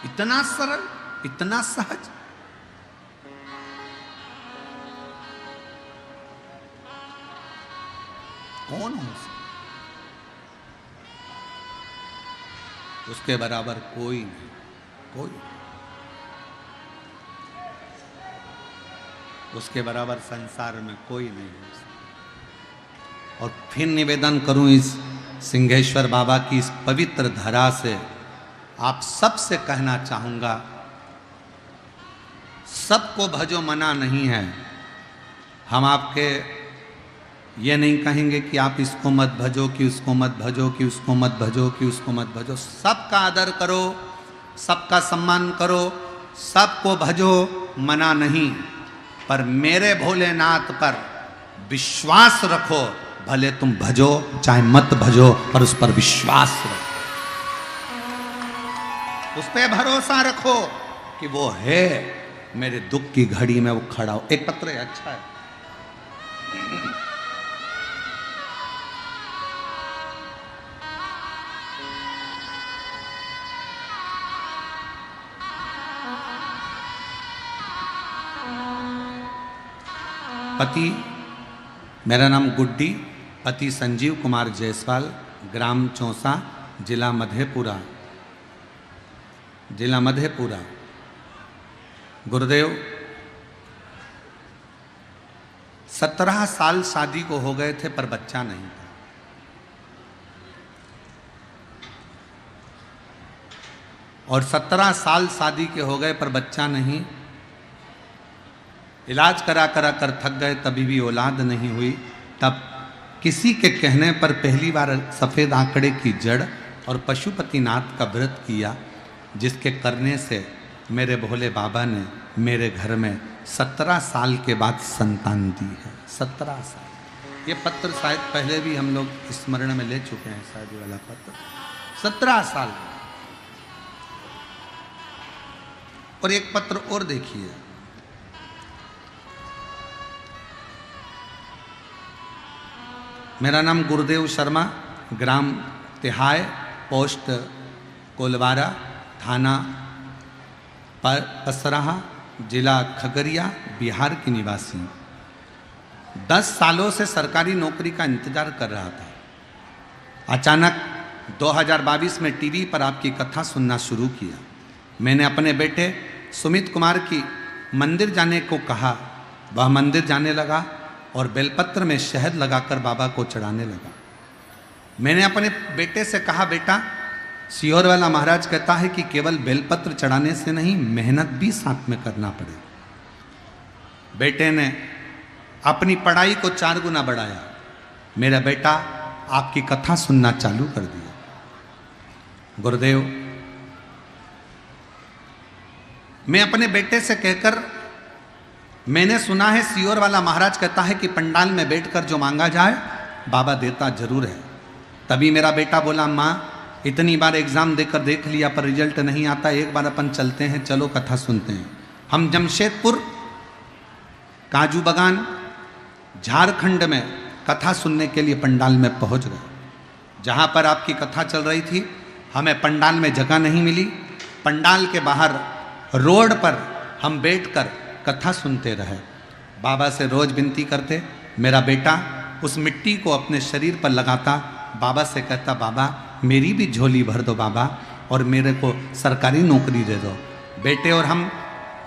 इतना सरल, इतना सहज। कौन हो उसके बराबर? कोई नहीं, कोई। उसके बराबर संसार में कोई नहीं है। और फिर निवेदन करूं इस सिंहेश्वर बाबा की इस पवित्र धरा से आप सबसे कहना चाहूँगा, सबको भजो मना नहीं है। हम आपके ये नहीं कहेंगे कि आप इसको मत भजो, कि उसको मत भजो, कि उसको मत भजो, कि उसको मत भजो। सबका आदर करो, सबका सम्मान करो, सबको भजो, मना नहीं। पर मेरे भोलेनाथ पर विश्वास रखो, भले तुम भजो चाहे मत भजो, पर उस पर विश्वास रखो, उस पर भरोसा रखो कि वो है, मेरे दुख की घड़ी में वो खड़ा हो। एक पत्र है, अच्छा है। पति, मेरा नाम गुड्डी, पति संजीव कुमार जायसवाल, ग्राम चौसा, जिला मधेपुरा, जिला मधेपुरा। गुरुदेव 17 साल शादी को हो गए थे पर बच्चा नहीं था। और 17 साल शादी के हो गए पर बच्चा नहीं। इलाज करा करा कर थक गए, तभी भी औलाद नहीं हुई। तब किसी के कहने पर पहली बार सफ़ेद आंकड़े की जड़ और पशुपतिनाथ का व्रत किया, जिसके करने से मेरे भोले बाबा ने मेरे घर में 17 साल के बाद संतान दी है। 17 साल। ये पत्र शायद पहले भी हम लोग स्मरण में ले चुके हैं, शायद वाला पत्र। 17 साल। और एक पत्र और देखिए, मेरा नाम गुरुदेव शर्मा, ग्राम तिहाय, पोस्ट कोलवारा, थाना पसराहा, जिला खगड़िया, बिहार की निवासी। 10 सालों से सरकारी नौकरी का इंतजार कर रहा था। अचानक 2022 में टीवी पर आपकी कथा सुनना शुरू किया। मैंने अपने बेटे सुमित कुमार की मंदिर जाने को कहा। वह मंदिर जाने लगा और बेलपत्र में शहद लगाकर बाबा को चढ़ाने लगा। मैंने अपने बेटे से कहा, बेटा, सीहोर वाला महाराज कहता है कि केवल बेलपत्र चढ़ाने से नहीं, मेहनत भी साथ में करना पड़े। बेटे ने अपनी पढ़ाई को 4 गुना बढ़ाया। मेरा बेटा आपकी कथा सुनना चालू कर दिया। गुरुदेव, मैं अपने बेटे से कहकर, मैंने सुना है सीहोर वाला महाराज कहता है कि पंडाल में बैठकर जो मांगा जाए बाबा देता जरूर है। तभी मेरा बेटा बोला, माँ, इतनी बार एग्ज़ाम देकर देख लिया पर रिजल्ट नहीं आता, एक बार अपन चलते हैं, चलो कथा सुनते हैं। हम जमशेदपुर काजू बागान झारखंड में कथा सुनने के लिए पंडाल में पहुंच गए। जहां पर आपकी कथा चल रही थी, हमें पंडाल में जगह नहीं मिली। पंडाल के बाहर रोड पर हम बैठकर कथा सुनते रहे। बाबा से रोज़ विनती करते। मेरा बेटा उस मिट्टी को अपने शरीर पर लगाता, बाबा से कहता, बाबा मेरी भी झोली भर दो बाबा, और मेरे को सरकारी नौकरी दे दो। बेटे और हम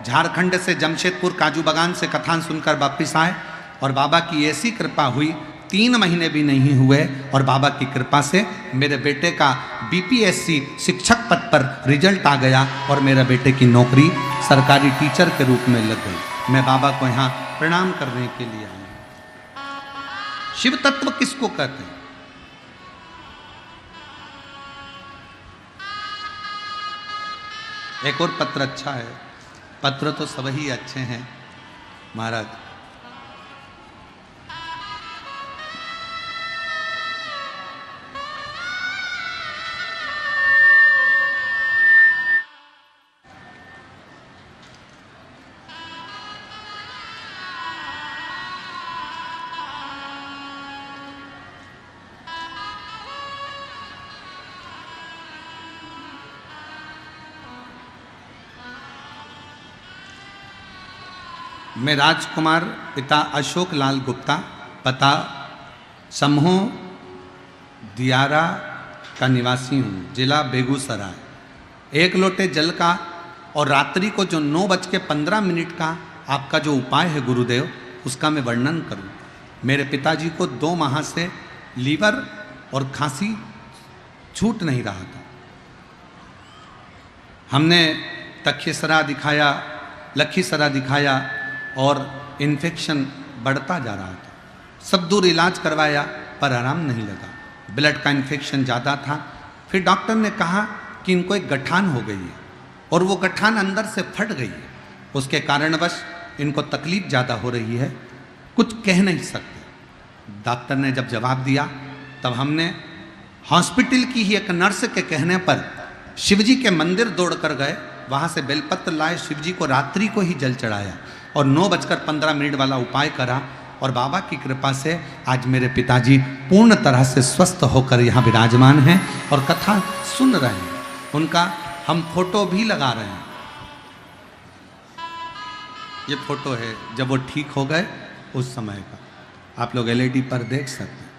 झारखंड से जमशेदपुर काजू बागान से कथा सुनकर वापस आए और बाबा की ऐसी कृपा हुई, 3 महीने भी नहीं हुए और बाबा की कृपा से मेरे बेटे का बीपीएससी शिक्षक पद पर रिजल्ट आ गया और मेरे बेटे की नौकरी सरकारी टीचर के रूप में लग गई। मैं बाबा को यहाँ प्रणाम करने के लिए आया। शिव तत्व किसको कहते हैं? एक और पत्र अच्छा है। पत्र तो सब ही अच्छे हैं महाराज। मैं राजकुमार, पिता अशोक लाल गुप्ता, पता समूह दियारा का निवासी हूँ, जिला बेगूसराय। 1 लोटे जल का और रात्रि को जो 9:15 का आपका जो उपाय है गुरुदेव, उसका मैं वर्णन करूँ। मेरे पिताजी को 2 माह से लीवर और खांसी छूट नहीं रहा था। हमने तक्षशिला दिखाया, लखीसराय दिखाया और इन्फेक्शन बढ़ता जा रहा था। सब दूर इलाज करवाया पर आराम नहीं लगा, ब्लड का इन्फेक्शन ज़्यादा था। फिर डॉक्टर ने कहा कि इनको एक गठान हो गई है और वो गठान अंदर से फट गई है, उसके कारणवश इनको तकलीफ ज़्यादा हो रही है, कुछ कह नहीं सकते। डॉक्टर ने जब जवाब दिया तब हमने हॉस्पिटल की ही एक नर्स के कहने पर शिवजी के मंदिर दौड़ कर गए, वहाँ से बेलपत्र लाए, शिवजी को रात्रि को ही जल चढ़ाया और 9:15 वाला उपाय करा और बाबा की कृपा से आज मेरे पिताजी पूर्ण तरह से स्वस्थ होकर यहाँ विराजमान हैं और कथा सुन रहे हैं। उनका हम फोटो भी लगा रहे हैं। ये फोटो है जब वो ठीक हो गए उस समय का, आप लोग LED पर देख सकते हैं,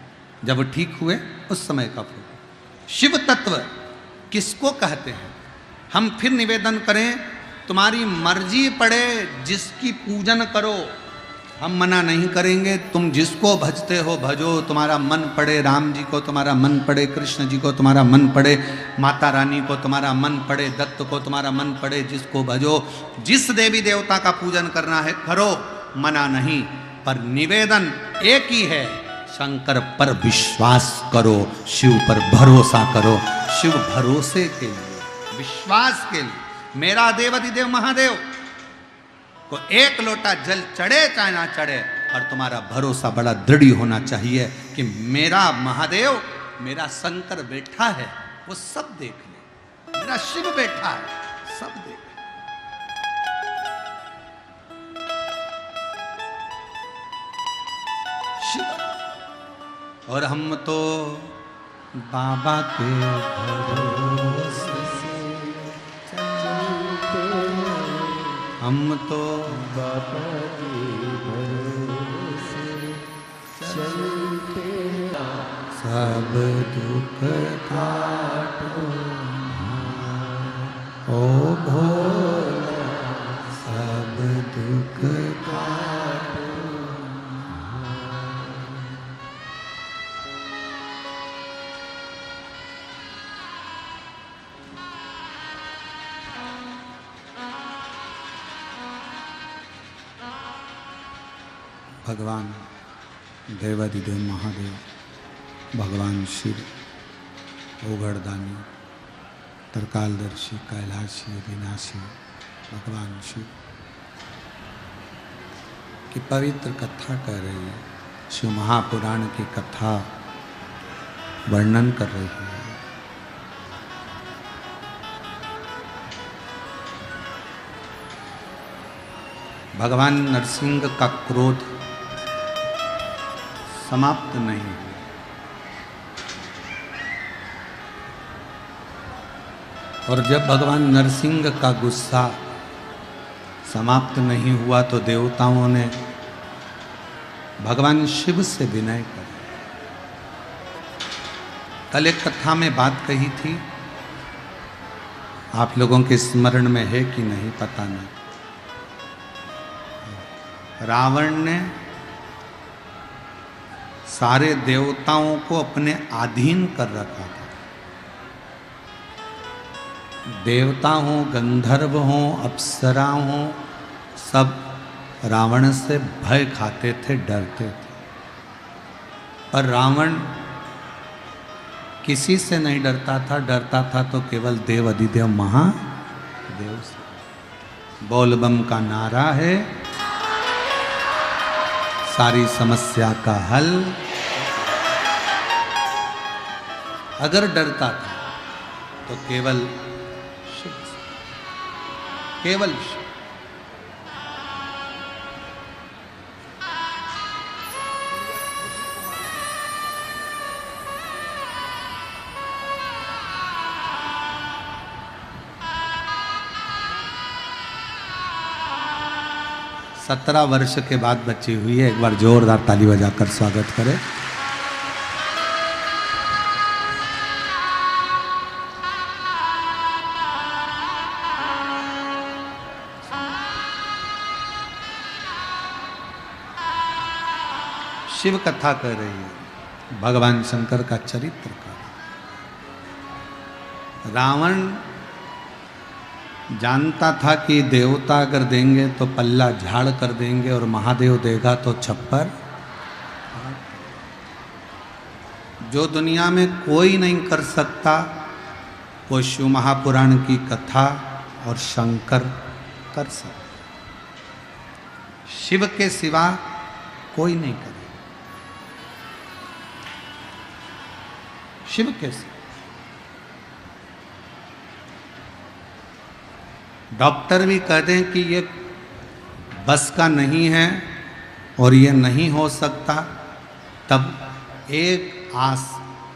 जब वो ठीक हुए उस समय का फोटो। शिव तत्व किसको कहते हैं? हम फिर निवेदन करें, तुम्हारी मर्जी पड़े जिसकी पूजन करो, हम मना नहीं करेंगे। तुम जिसको भजते हो भजो, तुम्हारा मन पड़े राम जी को, तुम्हारा मन पड़े कृष्ण जी को, तुम्हारा मन पड़े माता रानी को, तुम्हारा मन पड़े दत्त को, तुम्हारा मन पड़े जिसको भजो। जिस देवी देवता का पूजन करना है करो, मना नहीं, पर निवेदन एक ही है, शंकर पर विश्वास करो, शिव पर भरोसा करो। शिव भरोसे के लिए, विश्वास के लिए, मेरा देवाधिदेव महादेव को एक लोटा जल चढ़े चाहे ना चढ़े, और तुम्हारा भरोसा बड़ा दृढ़ होना चाहिए कि मेरा महादेव, मेरा शंकर बैठा है, वो सब देख ले, मेरा शिव बैठा है, सब देख ले। शिव। और हम तो बाबा के भरोसे से हम तो बाबा के भरोसे चलते, सब दुख काटो ओ भोला, सब दुख काटो। भगवान देवाधिदेव महादेव, भगवान शिव, ओगड़दानी, तरकालदर्शी, कैलाशी, विनाशी भगवान शिव की पवित्र कथा कर रही है। शिव महापुराण की कथा वर्णन कर रही है। भगवान नरसिंह का क्रोध समाप्त नहीं हुआ। और जब भगवान नरसिंह का गुस्सा समाप्त नहीं हुआ तो देवताओं ने भगवान शिव से विनय कर, कल एक कथा में बात कही थी, आप लोगों के स्मरण में है कि नहीं पता नहीं। रावण ने सारे देवताओं को अपने अधीन कर रखा था। देवता हों, गंधर्व हों, अप्सरा हों, सब रावण से भय खाते थे, डरते थे। पर रावण किसी से नहीं डरता था, डरता था तो केवल देव अधिदेव महादेव से। बोल बम का नारा है सारी समस्या का हल। अगर डरता था तो केवल शिव, केवल शिव। सत्रह वर्ष के बाद बच्ची हुई है, एक बार जोरदार ताली बजाकर स्वागत करें। शिव कथा कर रही है। भगवान शंकर का चरित्र का। रावण जानता था कि देवता अगर देंगे तो पल्ला झाड़ कर देंगे और महादेव देगा तो छप्पर। जो दुनिया में कोई नहीं कर सकता वो शिव महापुराण की कथा और शंकर कर सकता। शिव के सिवा कोई नहीं करे। शिव के सिवा डॉक्टर भी कहते हैं कि ये बस का नहीं है और ये नहीं हो सकता, तब एक आस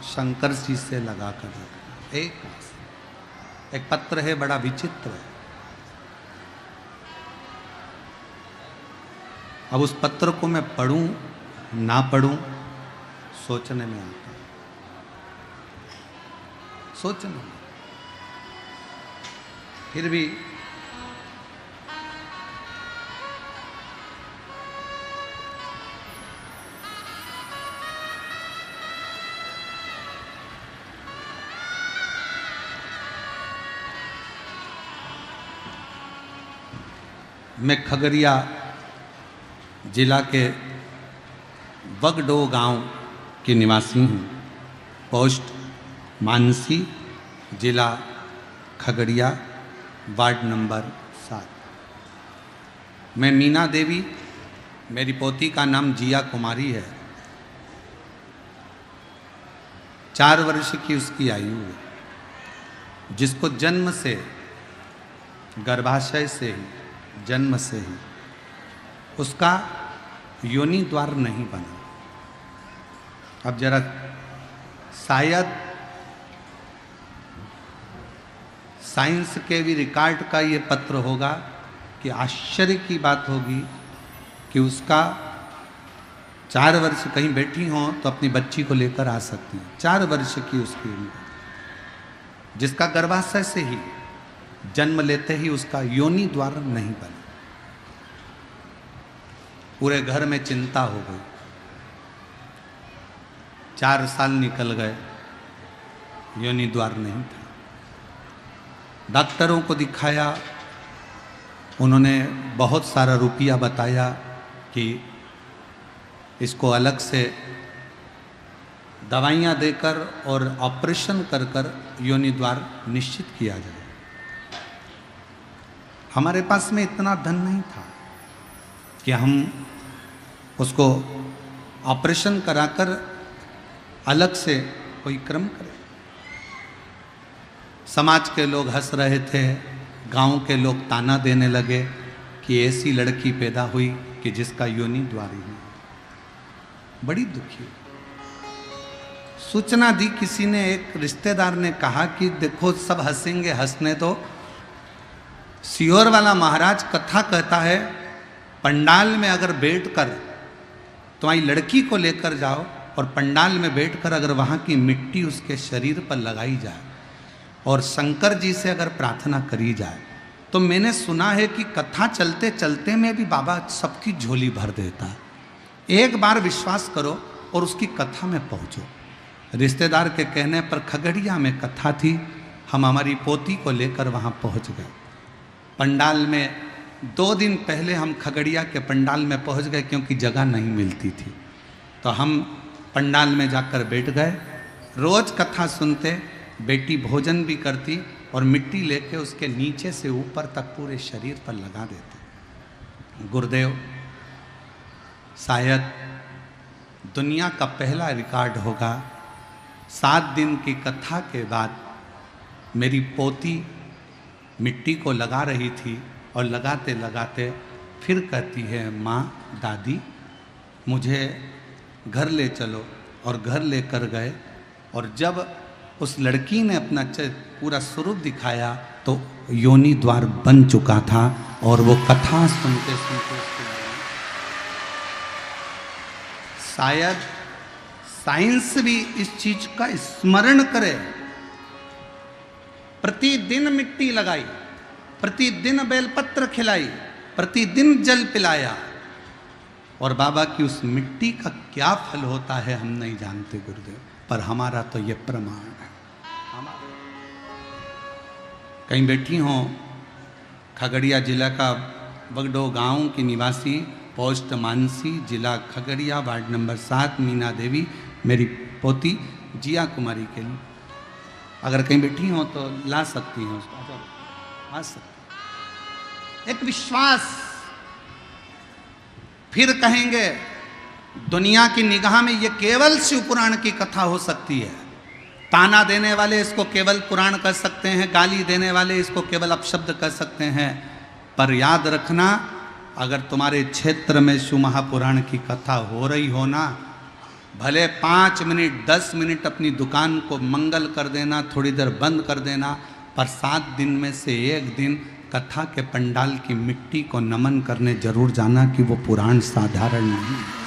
शंकर जी से लगा कर रखा। एक आस। एक पत्र है, बड़ा विचित्र है। अब उस पत्र को मैं पढ़ूं ना पढ़ूं सोचने में आता है, सोचने में। फिर भी मैं खगड़िया जिला के वगडो गांव की निवासी हूँ। पोस्ट मानसी, जिला खगड़िया, वार्ड नंबर 7। मैं मीना देवी, मेरी पोती का नाम जिया कुमारी है। 4 वर्ष की उसकी आयु है, जिसको जन्म से, गर्भाशय से ही, जन्म से ही उसका योनि द्वार नहीं बना। अब जरा शायद साइंस के भी रिकॉर्ड का ये पत्र होगा कि आश्चर्य की बात होगी कि उसका 4 वर्ष कहीं बैठी हो तो अपनी बच्ची को लेकर आ सकती है। 4 वर्ष की उसकी उम्र, जिसका गर्भाशय से ही, जन्म लेते ही उसका योनि द्वार नहीं बना। पूरे घर में चिंता हो गई। 4 साल निकल गए, योनि द्वार नहीं था। डॉक्टरों को दिखाया, उन्होंने बहुत सारा रुपया बताया कि इसको अलग से दवाइयाँ देकर और ऑपरेशन कर कर योनि द्वार निश्चित किया जाए। हमारे पास में इतना धन नहीं था कि हम उसको ऑपरेशन कराकर अलग से कोई क्रम करें। समाज के लोग हंस रहे थे, गांव के लोग ताना देने लगे कि ऐसी लड़की पैदा हुई कि जिसका योनि द्वार ही नहीं। बड़ी दुखी सूचना दी किसी ने, एक रिश्तेदार ने कहा कि देखो सब हंसेंगे, हंसने दो। सीहोर वाला महाराज कथा कहता है, पंडाल में अगर बैठकर तुम्हारी लड़की को लेकर जाओ और पंडाल में बैठकर अगर वहाँ की मिट्टी उसके शरीर पर लगाई जाए और शंकर जी से अगर प्रार्थना करी जाए तो मैंने सुना है कि कथा चलते चलते में भी बाबा सबकी झोली भर देता है। एक बार विश्वास करो और उसकी कथा में पहुँचो। रिश्तेदार के कहने पर खगड़िया में कथा थी, हम हमारी पोती को लेकर वहाँ पहुँच गए। पंडाल में 2 दिन पहले हम खगड़िया के पंडाल में पहुंच गए क्योंकि जगह नहीं मिलती थी। तो हम पंडाल में जाकर बैठ गए। रोज कथा सुनते, बेटी भोजन भी करती और मिट्टी लेके उसके नीचे से ऊपर तक पूरे शरीर पर लगा देते। गुरुदेव, शायद दुनिया का पहला रिकॉर्ड होगा। 7 दिन की कथा के बाद मेरी पोती मिट्टी को लगा रही थी और लगाते लगाते फिर कहती है, माँ, दादी, मुझे घर ले चलो। और घर लेकर गए और जब उस लड़की ने अपना पूरा स्वरूप दिखाया तो योनि द्वार बन चुका था। और वो कथा सुनते सुनते शायद साइंस भी इस चीज का स्मरण करे। प्रतिदिन मिट्टी लगाई, प्रतिदिन बेलपत्र खिलाई, प्रतिदिन जल पिलाया और बाबा की उस मिट्टी का क्या फल होता है हम नहीं जानते गुरुदेव, पर हमारा तो ये प्रमाण है। कहीं बैठी हो, खगड़िया जिला का बगडो गांव की निवासी, पोस्ट मानसी, जिला खगड़िया, वार्ड नंबर 7, मीना देवी मेरी पोती जिया कुमारी के लिए, अगर कहीं बैठी हो तो ला सकती हैं उसको, आ सकती। एक विश्वास, फिर कहेंगे दुनिया की निगाह में ये केवल शिव पुराण की कथा हो सकती है। ताना देने वाले इसको केवल पुराण कर सकते हैं, गाली देने वाले इसको केवल अपशब्द कर सकते हैं, पर याद रखना अगर तुम्हारे क्षेत्र में शिव महापुराण की कथा हो रही हो ना, भले 5 मिनट 10 मिनट अपनी दुकान को मंगल कर देना, थोड़ी देर बंद कर देना, पर 7 दिन में से एक दिन कथा के पंडाल की मिट्टी को नमन करने जरूर जाना कि वो पुराण साधारण नहीं है।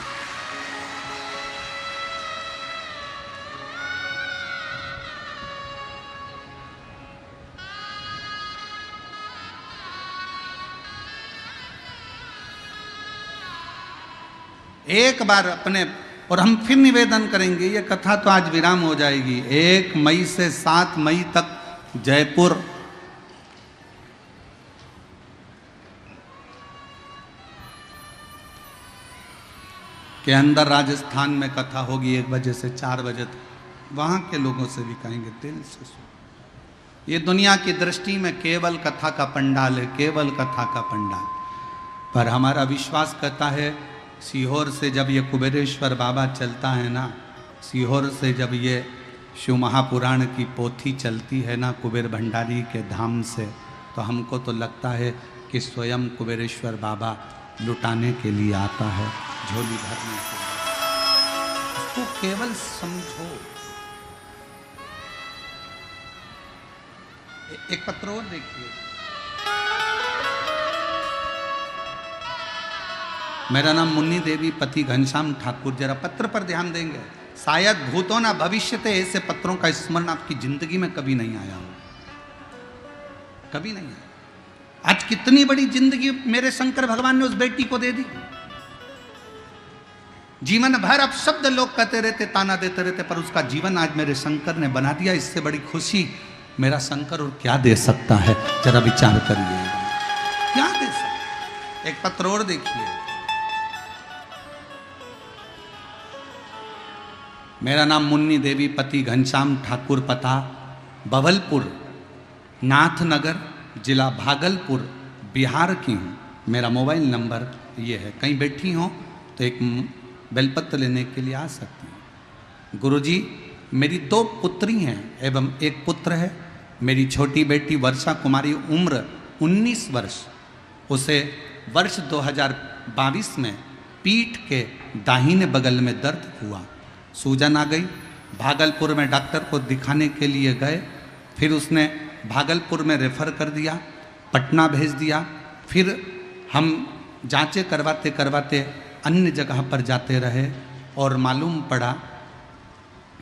एक बार अपने, और हम फिर निवेदन करेंगे, ये कथा तो आज विराम हो जाएगी। 1 मई से 7 मई तक जयपुर के अंदर राजस्थान में कथा होगी 1 बजे से 4 बजे तक। वहाँ के लोगों से भी कहेंगे दिल से सुनो, ये दुनिया की दृष्टि में केवल कथा का पंडाल है, केवल कथा का पंडाल, पर हमारा विश्वास कहता है सीहोर से जब ये कुबेरेश्वर बाबा चलता है ना, सीहोर से जब ये शिव महापुराण की पोथी चलती है ना कुबेर भंडारी के धाम से, तो हमको तो लगता है कि स्वयं कुबेरेश्वर बाबा लुटाने के लिए आता है, झोली भरने के लिए। उसको केवल समझो। एक पत्र और देखिए, मेरा नाम मुन्नी देवी, पति घनश्याम ठाकुर। जरा पत्र पर ध्यान देंगे, शायद भूतो ना भविष्यते ऐसे पत्रों का स्मरण आपकी जिंदगी में कभी नहीं आया हो, कभी नहीं आया। आज कितनी बड़ी जिंदगी मेरे शंकर भगवान ने उस बेटी को दे दी। जीवन भर अब शब्द लोग कहते रहते, ताना देते रहते, पर उसका जीवन आज मेरे शंकर ने बना दिया। इससे बड़ी खुशी मेरा शंकर और क्या दे सकता है, जरा विचार करिए, क्या दे सकता। एक पत्र और देखिए, मेरा नाम मुन्नी देवी, पति घनश्याम ठाकुर, पता बभलपुर नाथनगर, जिला भागलपुर, बिहार की हूँ। मेरा मोबाइल नंबर ये है, कहीं बैठी हो तो एक बेलपत्र लेने के लिए आ सकती हैं। गुरुजी, मेरी 2 पुत्री हैं एवं 1 पुत्र है। मेरी छोटी बेटी वर्षा कुमारी, उम्र 19 वर्ष, उसे वर्ष 2022 में पीठ के दाहिने बगल में दर्द हुआ, सूजन आ गई। भागलपुर में डॉक्टर को दिखाने के लिए गए, फिर उसने भागलपुर में रेफ़र कर दिया, पटना भेज दिया। फिर हम जांचें करवाते करवाते अन्य जगह पर जाते रहे और मालूम पड़ा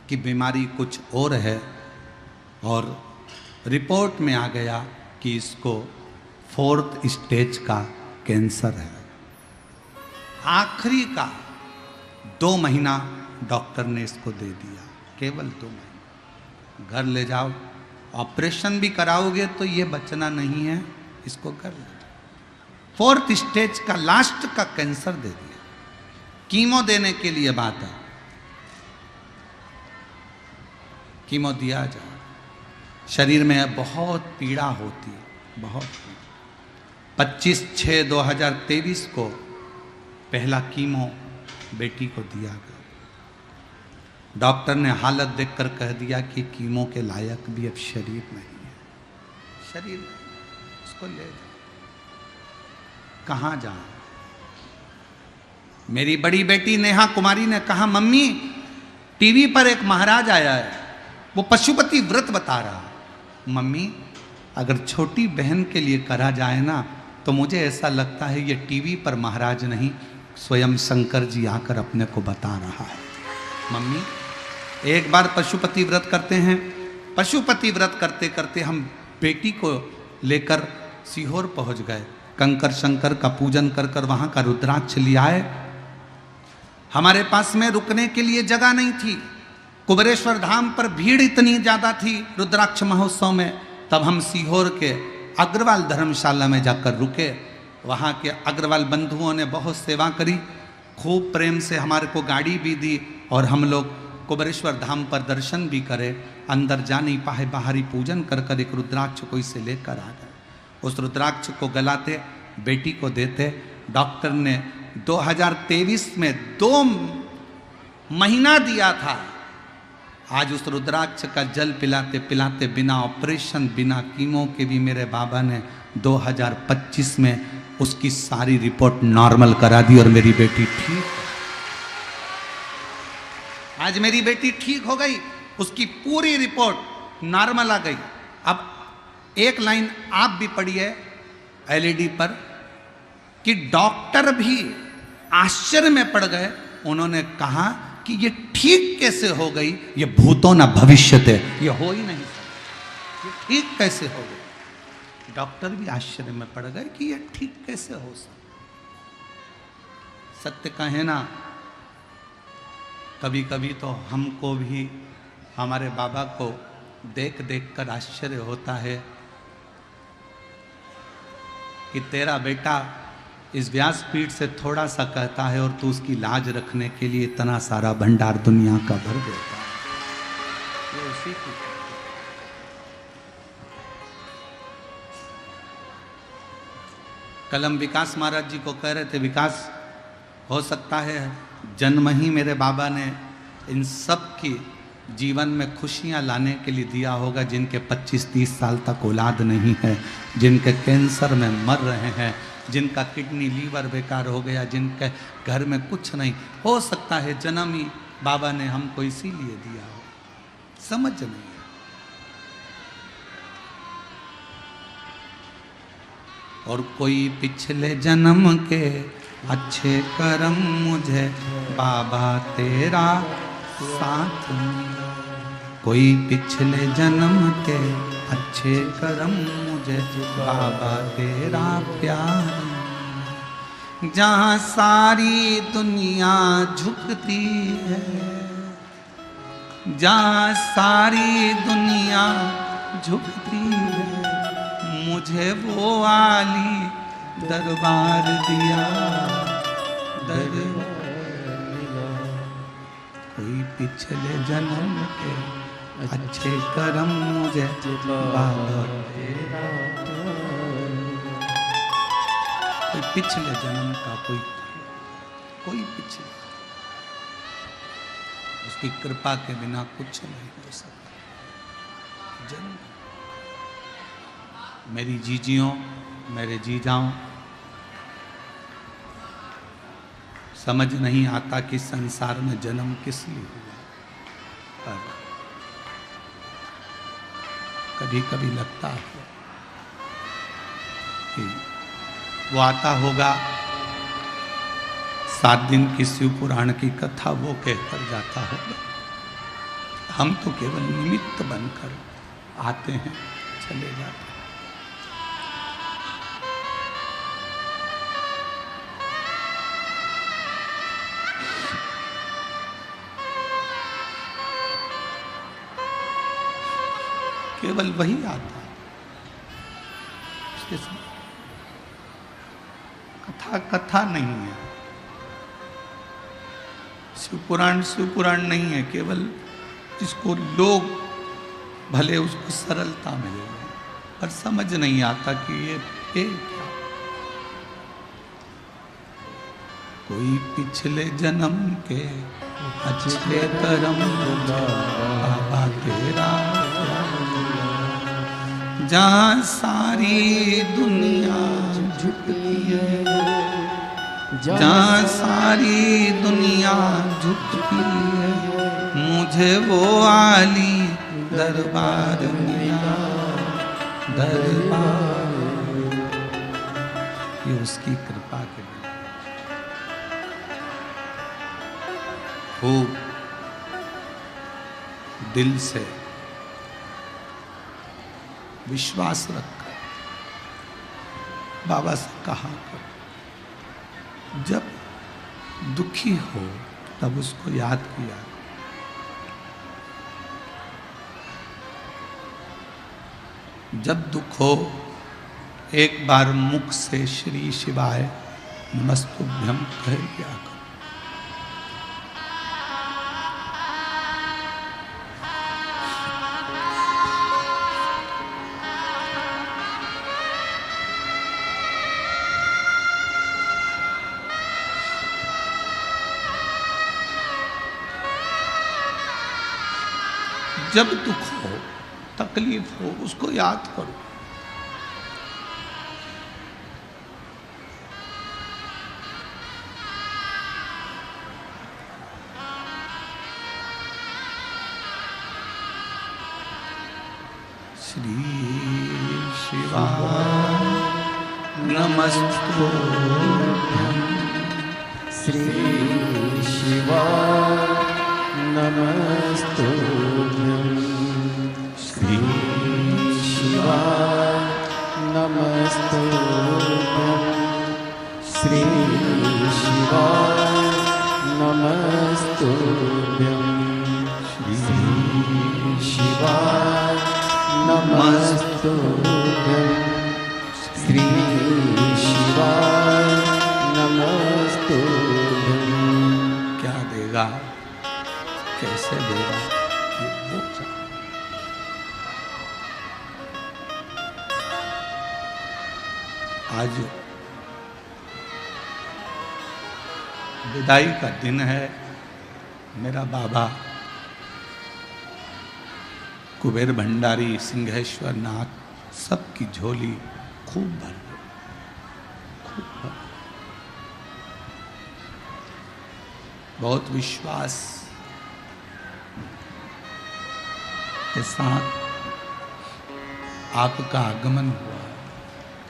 कि बीमारी कुछ और है, और रिपोर्ट में आ गया कि इसको 4th स्टेज का कैंसर है। आखिरी का 2 महीना डॉक्टर ने इसको दे दिया, केवल 2 महीने। घर ले जाओ, ऑपरेशन भी कराओगे तो ये बचना नहीं है, इसको कर ले। 4th स्टेज का लास्ट का कैंसर दे दिया। कीमो देने के लिए बात है, कीमो दिया जाए। शरीर में बहुत पीड़ा होती है, बहुत। 25/6/2023 को पहला कीमो बेटी को दिया गया। डॉक्टर ने हालत देखकर कह दिया कि कीमो के लायक भी अब शरीर नहीं है, शरीर नहीं, उसको ले जाओ। कहाँ जाऊं? मेरी बड़ी बेटी नेहा कुमारी ने कहा, मम्मी टीवी पर एक महाराज आया है, वो पशुपति व्रत बता रहा। मम्मी, अगर छोटी बहन के लिए करा जाए ना, तो मुझे ऐसा लगता है ये टीवी पर महाराज नहीं, स्वयं शंकर जी आकर अपने को बता रहा है। मम्मी, एक बार पशुपति व्रत करते हैं, पशुपति व्रत करते करते हम बेटी को लेकर सीहोर पहुंच गए। कंकर शंकर का पूजन कर कर वहाँ का रुद्राक्ष ले आए हमारे पास में रुकने के लिए जगह नहीं थी। कुबेरेश्वर धाम पर भीड़ इतनी ज़्यादा थी रुद्राक्ष महोत्सव में, तब हम सीहोर के अग्रवाल धर्मशाला में जाकर रुके। वहाँ के अग्रवाल बंधुओं ने बहुत सेवा करी, खूब प्रेम से हमारे को गाड़ी भी दी और हम लोग कुबेरेश्वर धाम पर दर्शन भी करे। अंदर जा नहीं पाए, बाहरी पूजन कर कर एक रुद्राक्ष को इसे लेकर आ गए। उस रुद्राक्ष को गलाते, बेटी को देते। डॉक्टर ने 2023 में 2 महीना दिया था। आज उस रुद्राक्ष का जल पिलाते पिलाते बिना ऑपरेशन बिना कीमो के भी मेरे बाबा ने 2025 में उसकी सारी रिपोर्ट नॉर्मल करा दी और मेरी बेटी ठीक। आज मेरी बेटी ठीक हो गई, उसकी पूरी रिपोर्ट नॉर्मल आ गई। अब एक लाइन आप भी पढ़िए एलईडी पर कि डॉक्टर भी आश्चर्य में पड़ गए। उन्होंने कहा कि ये ठीक कैसे हो गई, ये भूतों न भविष्य थे, ये हो ही नहीं सकता, ये ठीक कैसे हो गई। डॉक्टर भी आश्चर्य में पड़ गए कि ये ठीक कैसे हो सकता। सत्य कहे ना, कभी कभी तो हमको भी हमारे बाबा को देख देख कर आश्चर्य होता है कि तेरा बेटा इस व्यासपीठ से थोड़ा सा कहता है और तू उसकी लाज रखने के लिए इतना सारा भंडार दुनिया का भर देता है। ये उसी की कल हम विकास महाराज जी को कह रहे थे, विकास हो सकता है जन्म ही मेरे बाबा ने इन सब की जीवन में खुशियां लाने के लिए दिया होगा, जिनके 25-30 साल तक औलाद नहीं है, जिनके कैंसर में मर रहे हैं, जिनका किडनी लीवर बेकार हो गया, जिनके घर में कुछ नहीं। हो सकता है जन्म ही बाबा ने हमको इसीलिए दिया हो, समझ नहीं। और कोई पिछले जन्म के अच्छे कर्म मुझे बाबा तेरा साथ मिला, कोई पिछले जन्म के अच्छे कर्म मुझे बाबा तेरा प्यार। जहाँ सारी दुनिया झुकती है, जहाँ सारी दुनिया झुकती है, मुझे वो आली दरबार दिया, कोई पिछले जन्म के अच्छे कर्म मुझे बाबा तेरा, कोई पिछले जन्म का कोई पिछले, उसकी कृपा के बिना कुछ नहीं हो सकता। जन्म मेरी जीजियों, मेरे जीजाओं, समझ नहीं आता कि संसार में जन्म किस लिए हुआ, पर कभी कभी लगता है कि वो आता होगा 7 दिन की शिव पुराण की कथा वो कहकर जाता होगा, हम तो केवल निमित्त बनकर आते हैं, चले जाते हैं। केवल वही आता है, उसके साथ कथा नहीं है, शिव पुराण नहीं है, केवल जिसको लोग भले उसको सरलता मिले, पर समझ नहीं आता कि ये क्या। कोई पिछले जन्म के अच्छे कर्म बाबा तेरा, जहाँ सारी दुनिया झुकती है, जहाँ सारी दुनिया झुकती है, मुझे वो आली दरबार मिला, दरबार। ये उसकी कृपा के बिना खूब दिल से विश्वास रखकर बाबा से कहा करो, जब दुखी हो तब उसको याद किया। जब दुख हो एक बार मुख से श्री शिवाय नमस्तुभ्यं कह दिया करो। जब दुख हो तकलीफ हो उसको याद करो। श्री शिवाय नमस्तुभ्यं श्री शिवाय नमस्तुभ्यं श्री शिवाय नमस्तुभ्यं श्री शिवाय नमस्तुभ्यं श्री शिवाय नमस्तुभ्यं श्री शिवाय नमस्तुभ्यं। क्या देगा कैसे देगा ये वो जाने। आज विदाई का दिन है। मेरा बाबा कुबेर भंडारी सिंहेश्वर नाथ सबकी झोली खूब भर दो, खूब भर। बहुत विश्वास के साथ आपका आगमन हुआ,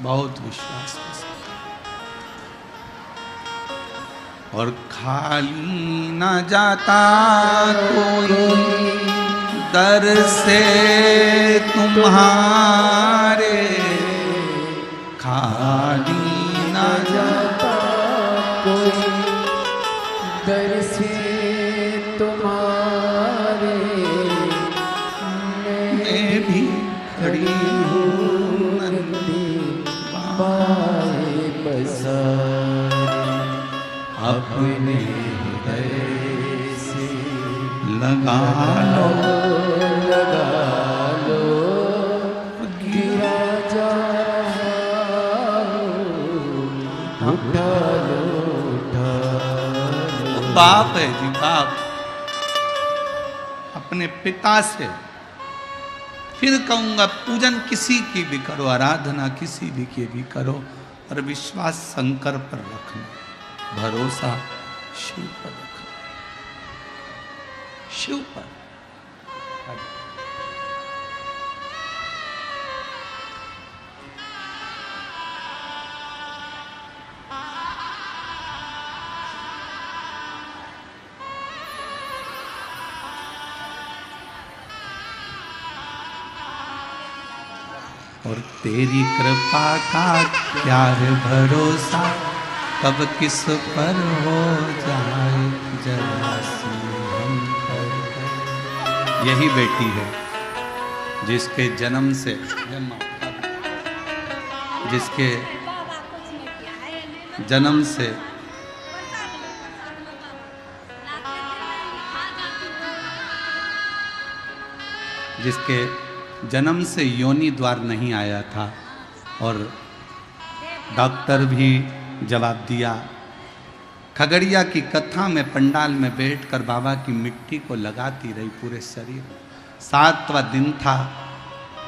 बहुत विश्वास के साथ। और खाली न जाता कोई दर से तुम्हारे, खाली न जाता कोई दर से तुम्हारे, मैं भी खड़ी हूँ नंदी बाए बसारे, अपने हृदय से लगा लो, लगा लो, गिरा जा रहा हो, उठा लो, उठा लो। बाप है जी, बाप अपने पिता से। फिर कहूंगा पूजन किसी की भी करो, आराधना किसी भी की भी करो, और विश्वास शंकर पर रखना, भरोसा शिव पर रखना, शिव पर। और तेरी कृपा का क्या है भरोसा, कब किस पर हो जाए जरा सी हम पर। यही बेटी है जिसके जन्म से, जिसके जन्म से जिसके जन्म से योनि द्वार नहीं आया था, और डॉक्टर भी जवाब दिया। खगड़िया की कथा में पंडाल में बैठकर बाबा की मिट्टी को लगाती रही पूरे शरीर। 7वां दिन था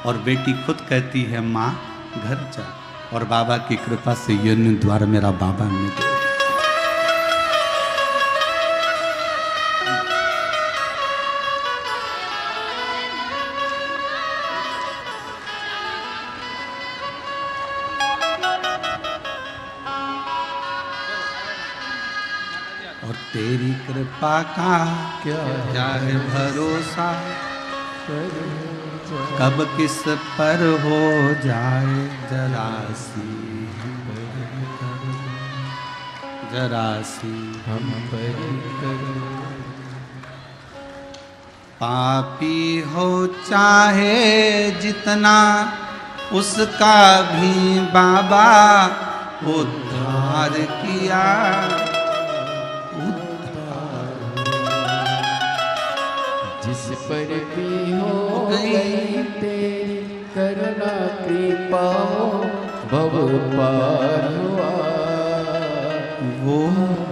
और बेटी खुद कहती है माँ घर जा, और बाबा की कृपा से योनि द्वार मेरा बाबा ने दिया। और तेरी कृपा का क्या है भरोसा, कब किस पर हो जाए जरा सी हम पर करो, जरा सी हम पर करो। पापी हो चाहे जितना, उसका भी बाबा उद्धार किया। जिस पर भी हो गई तेरी करुणा कृपा, भव पार हुआ वो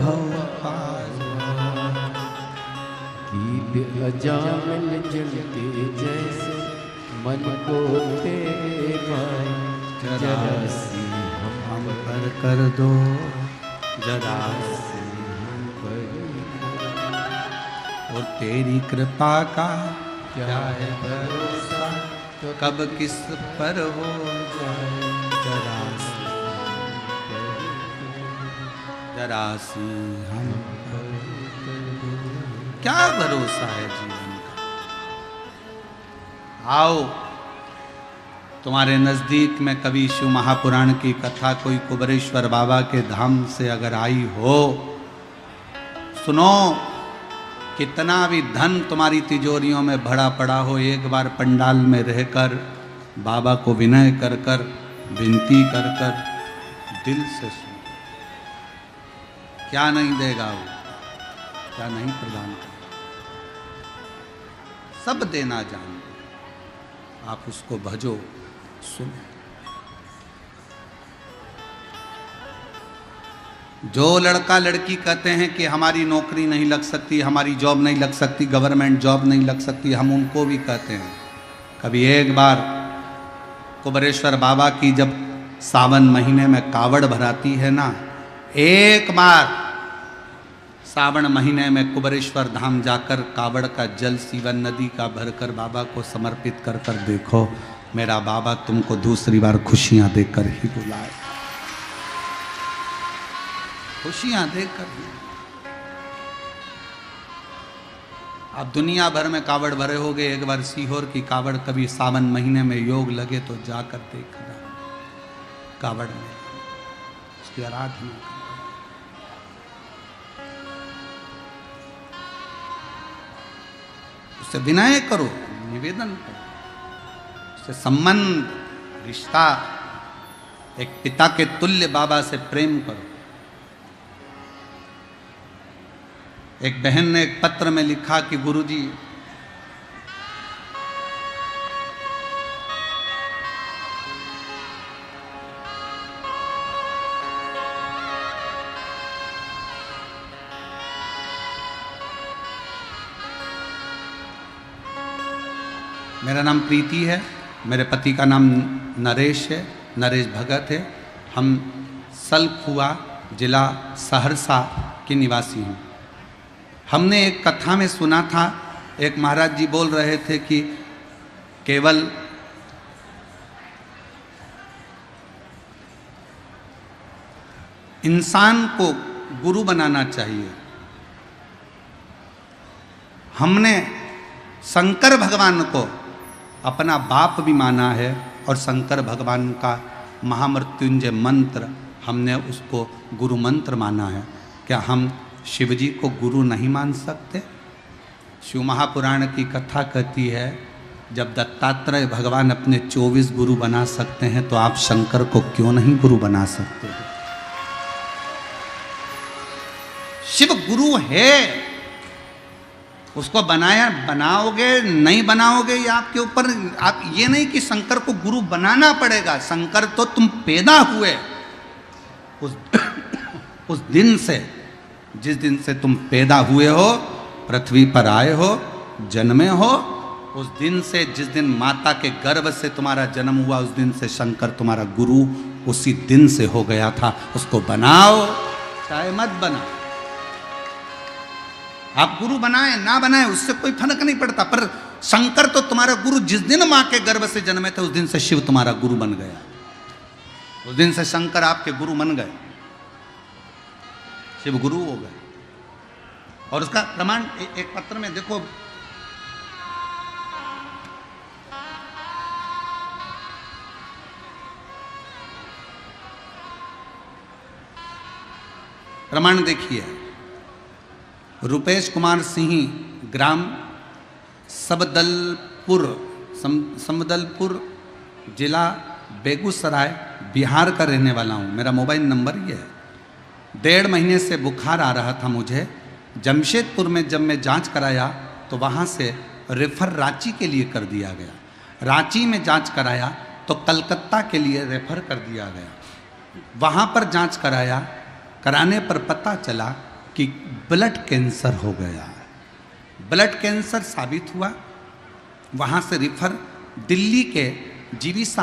भव पार कीद अजामिल जलते जैसे, मन को तेरे पाए जरा सी हम पर कर दो, जरा सी और तेरी कृपा का क्या है भरोसा, कब किस पर हो जाए जरा सी हम पर। क्या भरोसा है जीवन का। आओ तुम्हारे नजदीक में कभी शिव महापुराण की कथा कोई कुबरेश्वर बाबा के धाम से अगर आई हो, सुनो, कितना भी धन तुम्हारी तिजोरियों में भरा पड़ा हो, एक बार पंडाल में रहकर बाबा को विनय कर कर विनती कर कर दिल से सुनो। क्या नहीं देगा वो, क्या नहीं प्रदान करेगा, सब देना जानते। आप उसको भजो, सुनो। जो लड़का लड़की कहते हैं कि हमारी नौकरी नहीं लग सकती, हमारी जॉब नहीं लग सकती, गवर्नमेंट जॉब नहीं लग सकती, हम उनको भी कहते हैं कभी एक बार कुबरेश्वर बाबा की जब सावन महीने में कावड़ भराती है ना, एक बार सावन महीने में कुबरेश्वर धाम जाकर कावड़ का जल सीवन नदी का भरकर बाबा को समर्पित कर कर देखो, मेरा बाबा तुमको दूसरी बार खुशियां देकर ही बुलाए, खुशियां देकर। आप दुनिया भर में कावड़ भरे होगे, एक बार सीहोर की कावड़ कभी सावन महीने में योग लगे तो जाकर देखना, कावड़ में उसकी आराधना करना। उससे विनय करो, निवेदन करो, उससे संबंध रिश्ता, एक पिता के तुल्य बाबा से प्रेम करो। एक बहन ने एक पत्र में लिखा कि गुरुजी, मेरा नाम प्रीति है, मेरे पति का नाम नरेश है, नरेश भगत है, हम सलखुआ जिला सहरसा के निवासी हैं। हमने एक कथा में सुना था, एक महाराज जी बोल रहे थे कि केवल इंसान को गुरु बनाना चाहिए। हमने शंकर भगवान को अपना बाप भी माना है और शंकर भगवान का महामृत्युंजय मंत्र हमने उसको गुरु मंत्र माना है। क्या हम शिव जी को गुरु नहीं मान सकते? शिव महापुराण की कथा कहती है, जब दत्तात्रेय भगवान अपने 24 गुरु बना सकते हैं तो आप शंकर को क्यों नहीं गुरु बना सकते? शिव गुरु है, उसको बनाओगे नहीं बनाओगे ये आपके ऊपर। आप ये नहीं कि शंकर को गुरु बनाना पड़ेगा, शंकर तो तुम पैदा हुए उस दिन से, जिस दिन से तुम पैदा हुए हो, पृथ्वी पर आए हो, जन्मे हो, उस दिन से, जिस दिन माता के गर्भ से तुम्हारा जन्म हुआ, उस दिन से शंकर तुम्हारा गुरु उसी दिन से हो गया था। उसको बनाओ चाहे मत बनाओ, आप गुरु बनाए ना बनाए उससे कोई फर्क नहीं पड़ता, पर शंकर तो तुम्हारा गुरु जिस दिन मां के गर्भ से जन्मे थे, उस दिन से शिव तुम्हारा गुरु बन गया, उस दिन से शंकर आपके गुरु बन गए, शिव गुरु हो गए। और उसका प्रमाण एक पत्र में देखो, प्रमाण देखिए, रुपेश कुमार सिंह, ग्राम समदलपुर जिला बेगूसराय बिहार का रहने वाला हूँ। मेरा मोबाइल नंबर ये है। 1.5 महीने से बुखार आ रहा था मुझे। जमशेदपुर में जब मैं जांच कराया तो वहाँ से रेफ़र रांची के लिए कर दिया गया। रांची में जांच कराया तो कलकत्ता के लिए रेफ़र कर दिया गया। वहाँ पर जांच कराने पर पता चला कि ब्लड कैंसर हो गया। ब्लड कैंसर साबित हुआ। वहाँ से रेफ़र दिल्ली के जीविसा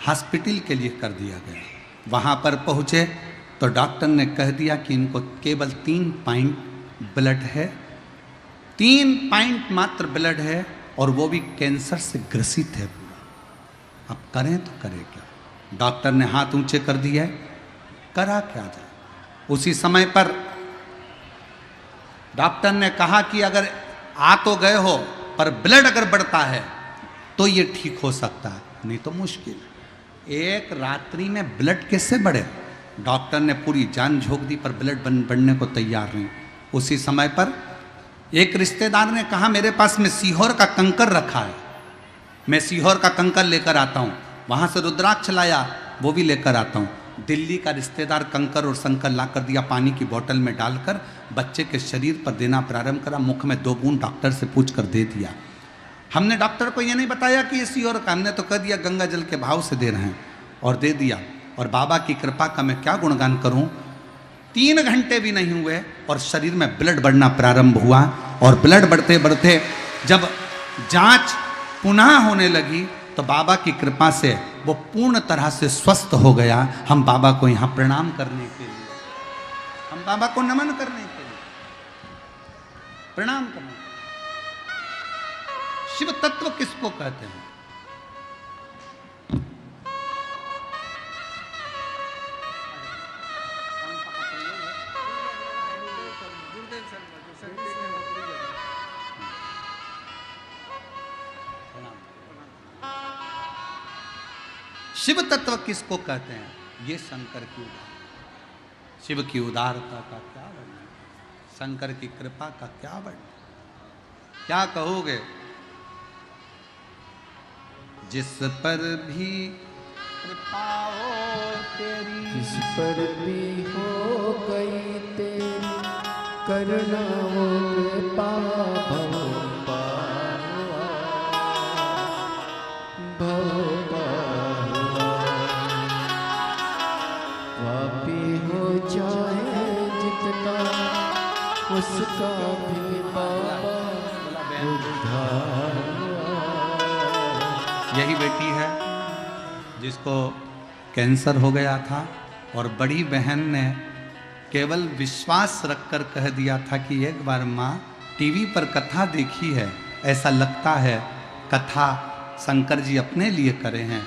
हॉस्पिटल के लिए कर दिया गया। वहाँ पर पहुँचे तो डॉक्टर ने कह दिया कि इनको केवल 3 पॉइंट ब्लड है, 3 पॉइंट मात्र ब्लड है, और वो भी कैंसर से ग्रसित है पूरा। अब करें तो करें क्या? डॉक्टर ने हाथ ऊंचे कर दिया है, करा क्या जाए। उसी समय पर डॉक्टर ने कहा कि अगर आ तो गए हो पर ब्लड अगर बढ़ता है तो ये ठीक हो सकता है, नहीं तो मुश्किल। एक रात्रि में ब्लड कैसे बढ़े? डॉक्टर ने पूरी जान झोंक दी पर ब्लड बढ़ने को तैयार नहीं। उसी समय पर एक रिश्तेदार ने कहा मेरे पास में सीहोर का कंकर रखा है, मैं सीहोर का कंकर लेकर आता हूँ। वहाँ से रुद्राक्ष लाया, वो भी लेकर आता हूँ। दिल्ली का रिश्तेदार कंकर और शंकर ला कर दिया, पानी की बोतल में डालकर बच्चे के शरीर पर देना प्रारंभ करा। मुख में 2 बूंद डॉक्टर से पूछ कर दे दिया। हमने डॉक्टर को ये नहीं बताया कि ये सीहोर का, हमने तो कह दिया गंगा जल के भाव से दे रहे हैं, और दे दिया। और बाबा की कृपा का मैं क्या गुणगान करूं। 3 घंटे भी नहीं हुए और शरीर में ब्लड बढ़ना प्रारंभ हुआ। और ब्लड बढ़ते बढ़ते जब जांच पुनः होने लगी तो बाबा की कृपा से वो पूर्ण तरह से स्वस्थ हो गया। हम बाबा को यहाँ प्रणाम करने के लिए, हम बाबा को नमन करने के लिए, प्रणाम करने। शिव तत्व किसको कहते हैं? शिव तत्व किसको कहते हैं? ये शंकर की उदारता। शिव की उदारता का क्या वर्णन, शंकर की कृपा का क्या वर्णन, क्या कहोगे? जिस पर भी कृपा हो तेरी, जिस पर भी हो गई तेरी करुणा हो कृपा, उसका भी बाबा उद्धार। यही बेटी है जिसको कैंसर हो गया था और बड़ी बहन ने केवल विश्वास रखकर कह दिया था कि एक बार माँ टीवी पर कथा देखी है, ऐसा लगता है कथा शंकर जी अपने लिए करे हैं,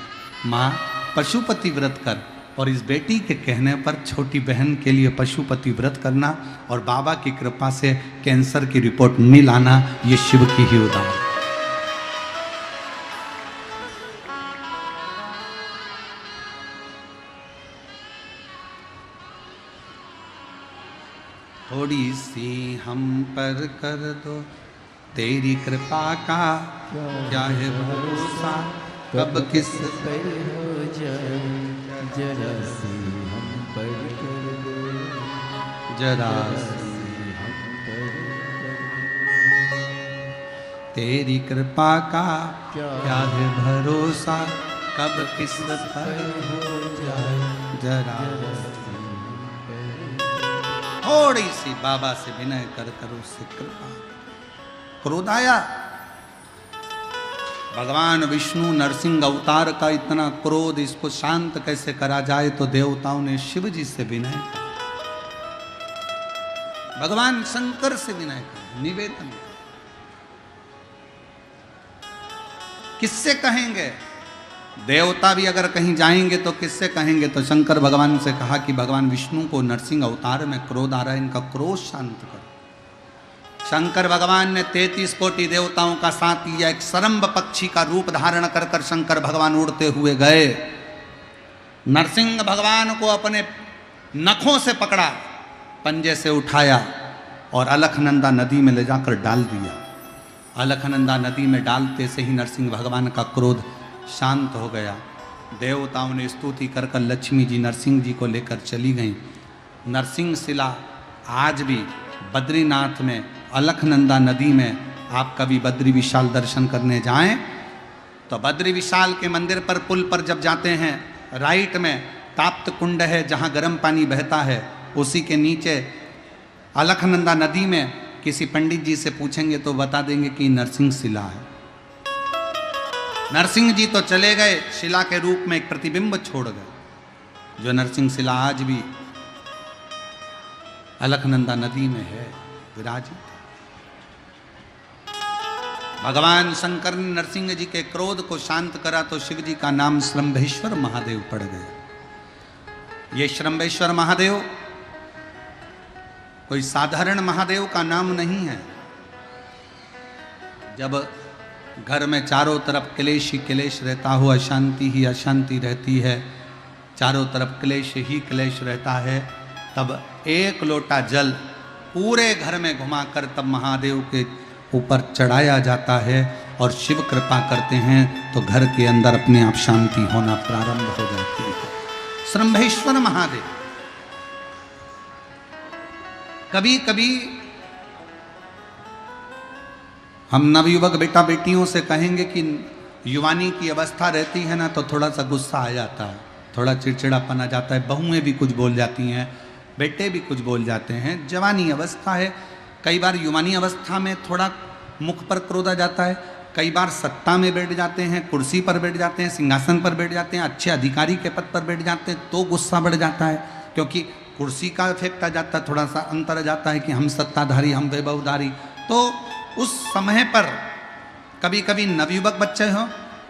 माँ पशुपति व्रत कर। और इस बेटी के कहने पर छोटी बहन के लिए पशुपति व्रत करना और बाबा की कृपा से कैंसर की रिपोर्ट नील आना, ये शिव की ही उदाहरण। थोड़ी सी हम पर कर दो तेरी कृपा का, क्या है भरोसा कब किस पर हो जाए, जरा सी हम पर कर दो, जरा सी हम पर तेरी कृपा का क्या है भरोसा कब किस पर हो जाए, जरा थोड़ी सी बाबा से विनय कर उससे कृपा। क्रोध आया, भगवान विष्णु नरसिंह अवतार का इतना क्रोध, इसको शांत कैसे करा जाए? तो देवताओं ने शिव जी से विनय किया, भगवान शंकर से विनय किया, निवेदन। किससे कहेंगे? देवता भी अगर कहीं जाएंगे तो किससे कहेंगे? तो शंकर भगवान से कहा कि भगवान विष्णु को नरसिंह अवतार में क्रोध आ रहा है, इनका क्रोध शांत करो। शंकर भगवान ने 33 कोटि देवताओं का साथ लिया, एक सरम्ब पक्षी का रूप धारण कर कर शंकर भगवान उड़ते हुए गए। नरसिंह भगवान को अपने नखों से पकड़ा, पंजे से उठाया और अलखनंदा नदी में ले जाकर डाल दिया। अलखनंदा नदी में डालते से ही नरसिंह भगवान का क्रोध शांत हो गया। देवताओं ने स्तुति कर कर लक्ष्मी जी नरसिंह जी को लेकर चली गईं। नरसिंह शिला आज भी बद्रीनाथ में अलखनंदा नदी में आप कभी बद्री विशाल दर्शन करने जाएं तो बद्री विशाल के मंदिर पर पुल पर जब जाते हैं राइट में ताप्त कुंड है जहाँ गर्म पानी बहता है, उसी के नीचे अलखनंदा नदी में किसी पंडित जी से पूछेंगे तो बता देंगे कि नरसिंह शिला है। नरसिंह जी तो चले गए, शिला के रूप में एक प्रतिबिंब छोड़ गए। जो नरसिंह शिला आज भी अलखनंदा नदी में है विराजित। भगवान शंकर ने नरसिंह जी के क्रोध को शांत करा तो शिव जी का नाम श्रंभेश्वर महादेव पड़ गया। ये श्रंभेश्वर महादेव कोई साधारण महादेव का नाम नहीं है। जब घर में चारों तरफ क्लेश ही क्लेश रहता हो, अशांति ही अशांति रहती है, चारों तरफ क्लेश ही क्लेश रहता है, तब एक लोटा जल पूरे घर में घुमाकर तब महादेव के ऊपर चढ़ाया जाता है और शिव कृपा करते हैं तो घर के अंदर अपने आप शांति होना प्रारंभ हो जाती है। श्रंभेश्वर महादेव। कभी कभी हम नवयुवक बेटा बेटियों से कहेंगे कि युवानी की अवस्था रहती है ना तो थोड़ा सा गुस्सा आ जाता है, थोड़ा चिड़चिड़ापन आ जाता है, बहुएं भी कुछ बोल जाती हैं, बेटे भी कुछ बोल जाते हैं। जवानी अवस्था है, कई बार युवानी अवस्था में थोड़ा मुख पर क्रोध आ जाता है, कई बार सत्ता में बैठ जाते हैं, कुर्सी पर बैठ जाते हैं, सिंहासन पर बैठ जाते हैं, अच्छे अधिकारी के पद पर बैठ जाते हैं तो गुस्सा बढ़ जाता है, क्योंकि कुर्सी का इफेक्ट आ जाता है, थोड़ा सा अंतर आ जाता है कि हम सत्ताधारी, हम वैभवधारी। तो उस समय पर कभी कभी नवयुवक बच्चे हों,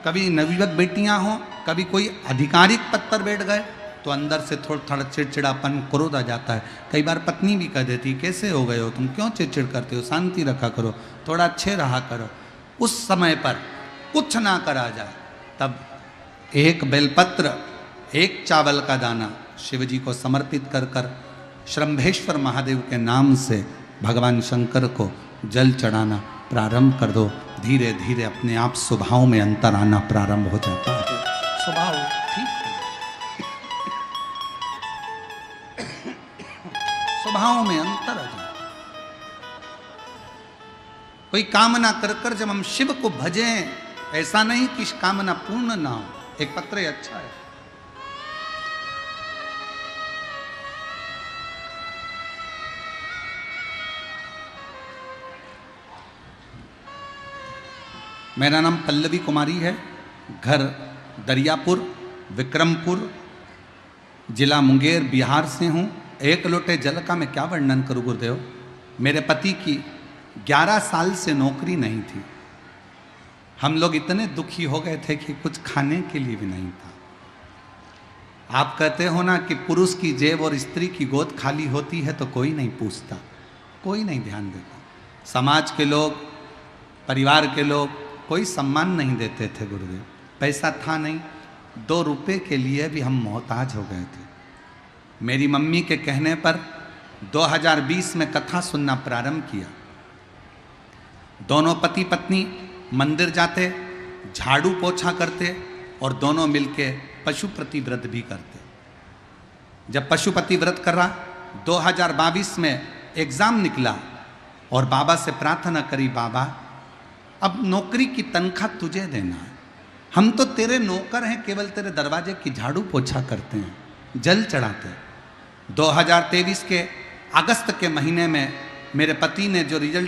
कभी नवयुवक बेटियां हों, कभी कोई आधिकारिक पद पर बैठ गए तो अंदर से थोड़ा थोड़ा चिड़चिड़ापन क्रोध आ जाता है। कई बार पत्नी भी कह देती कैसे हो गए हो तुम, क्यों चिड़चिड़ करते हो, शांति रखा करो, थोड़ा अच्छे रहा करो। उस समय पर कुछ ना करा जाए तब एक बेलपत्र, एक चावल का दाना शिव जी को समर्पित कर कर श्रंभेश्वर महादेव के नाम से भगवान शंकर को जल चढ़ाना प्रारंभ कर दो। धीरे धीरे अपने आप स्वभाव में अंतर आना प्रारंभ हो जाता है। स्वभाव ठीक है, स्वभाव में अंतर आ जाता। कोई कामना कर कर जब हम शिव को भजें, ऐसा नहीं कि कामना पूर्ण ना हो। एक पत्र अच्छा है, मेरा नाम पल्लवी कुमारी है, घर दरियापुर, विक्रमपुर, जिला मुंगेर, बिहार से हूँ। एक लोटे जल का मैं क्या वर्णन करूँ गुरुदेव। मेरे पति की 11 साल से नौकरी नहीं थी। हम लोग इतने दुखी हो गए थे कि कुछ खाने के लिए भी नहीं था। आप कहते हो ना कि पुरुष की जेब और स्त्री की गोद खाली होती है तो कोई नहीं पूछता, कोई नहीं ध्यान देता। समाज के लोग, परिवार के लोग कोई सम्मान नहीं देते थे गुरुदेव। पैसा था नहीं, 2 रुपए के लिए भी हम मोहताज हो गए थे। मेरी मम्मी के कहने पर 2020 में कथा सुनना प्रारंभ किया। दोनों पति पत्नी मंदिर जाते, झाड़ू पोछा करते और दोनों मिलके पशुपति व्रत भी करते। जब पशुपति व्रत कर रहा 2022 में एग्जाम निकला और बाबा से प्रार्थना करी, बाबा अब नौकरी की तनख्वाह तुझे देना है, हम तो तेरे नौकर हैं, केवल तेरे दरवाजे की झाड़ू पोछा करते हैं, जल चढ़ाते हैं। 2023 के अगस्त के महीने में मेरे पति ने जो रिजल्ट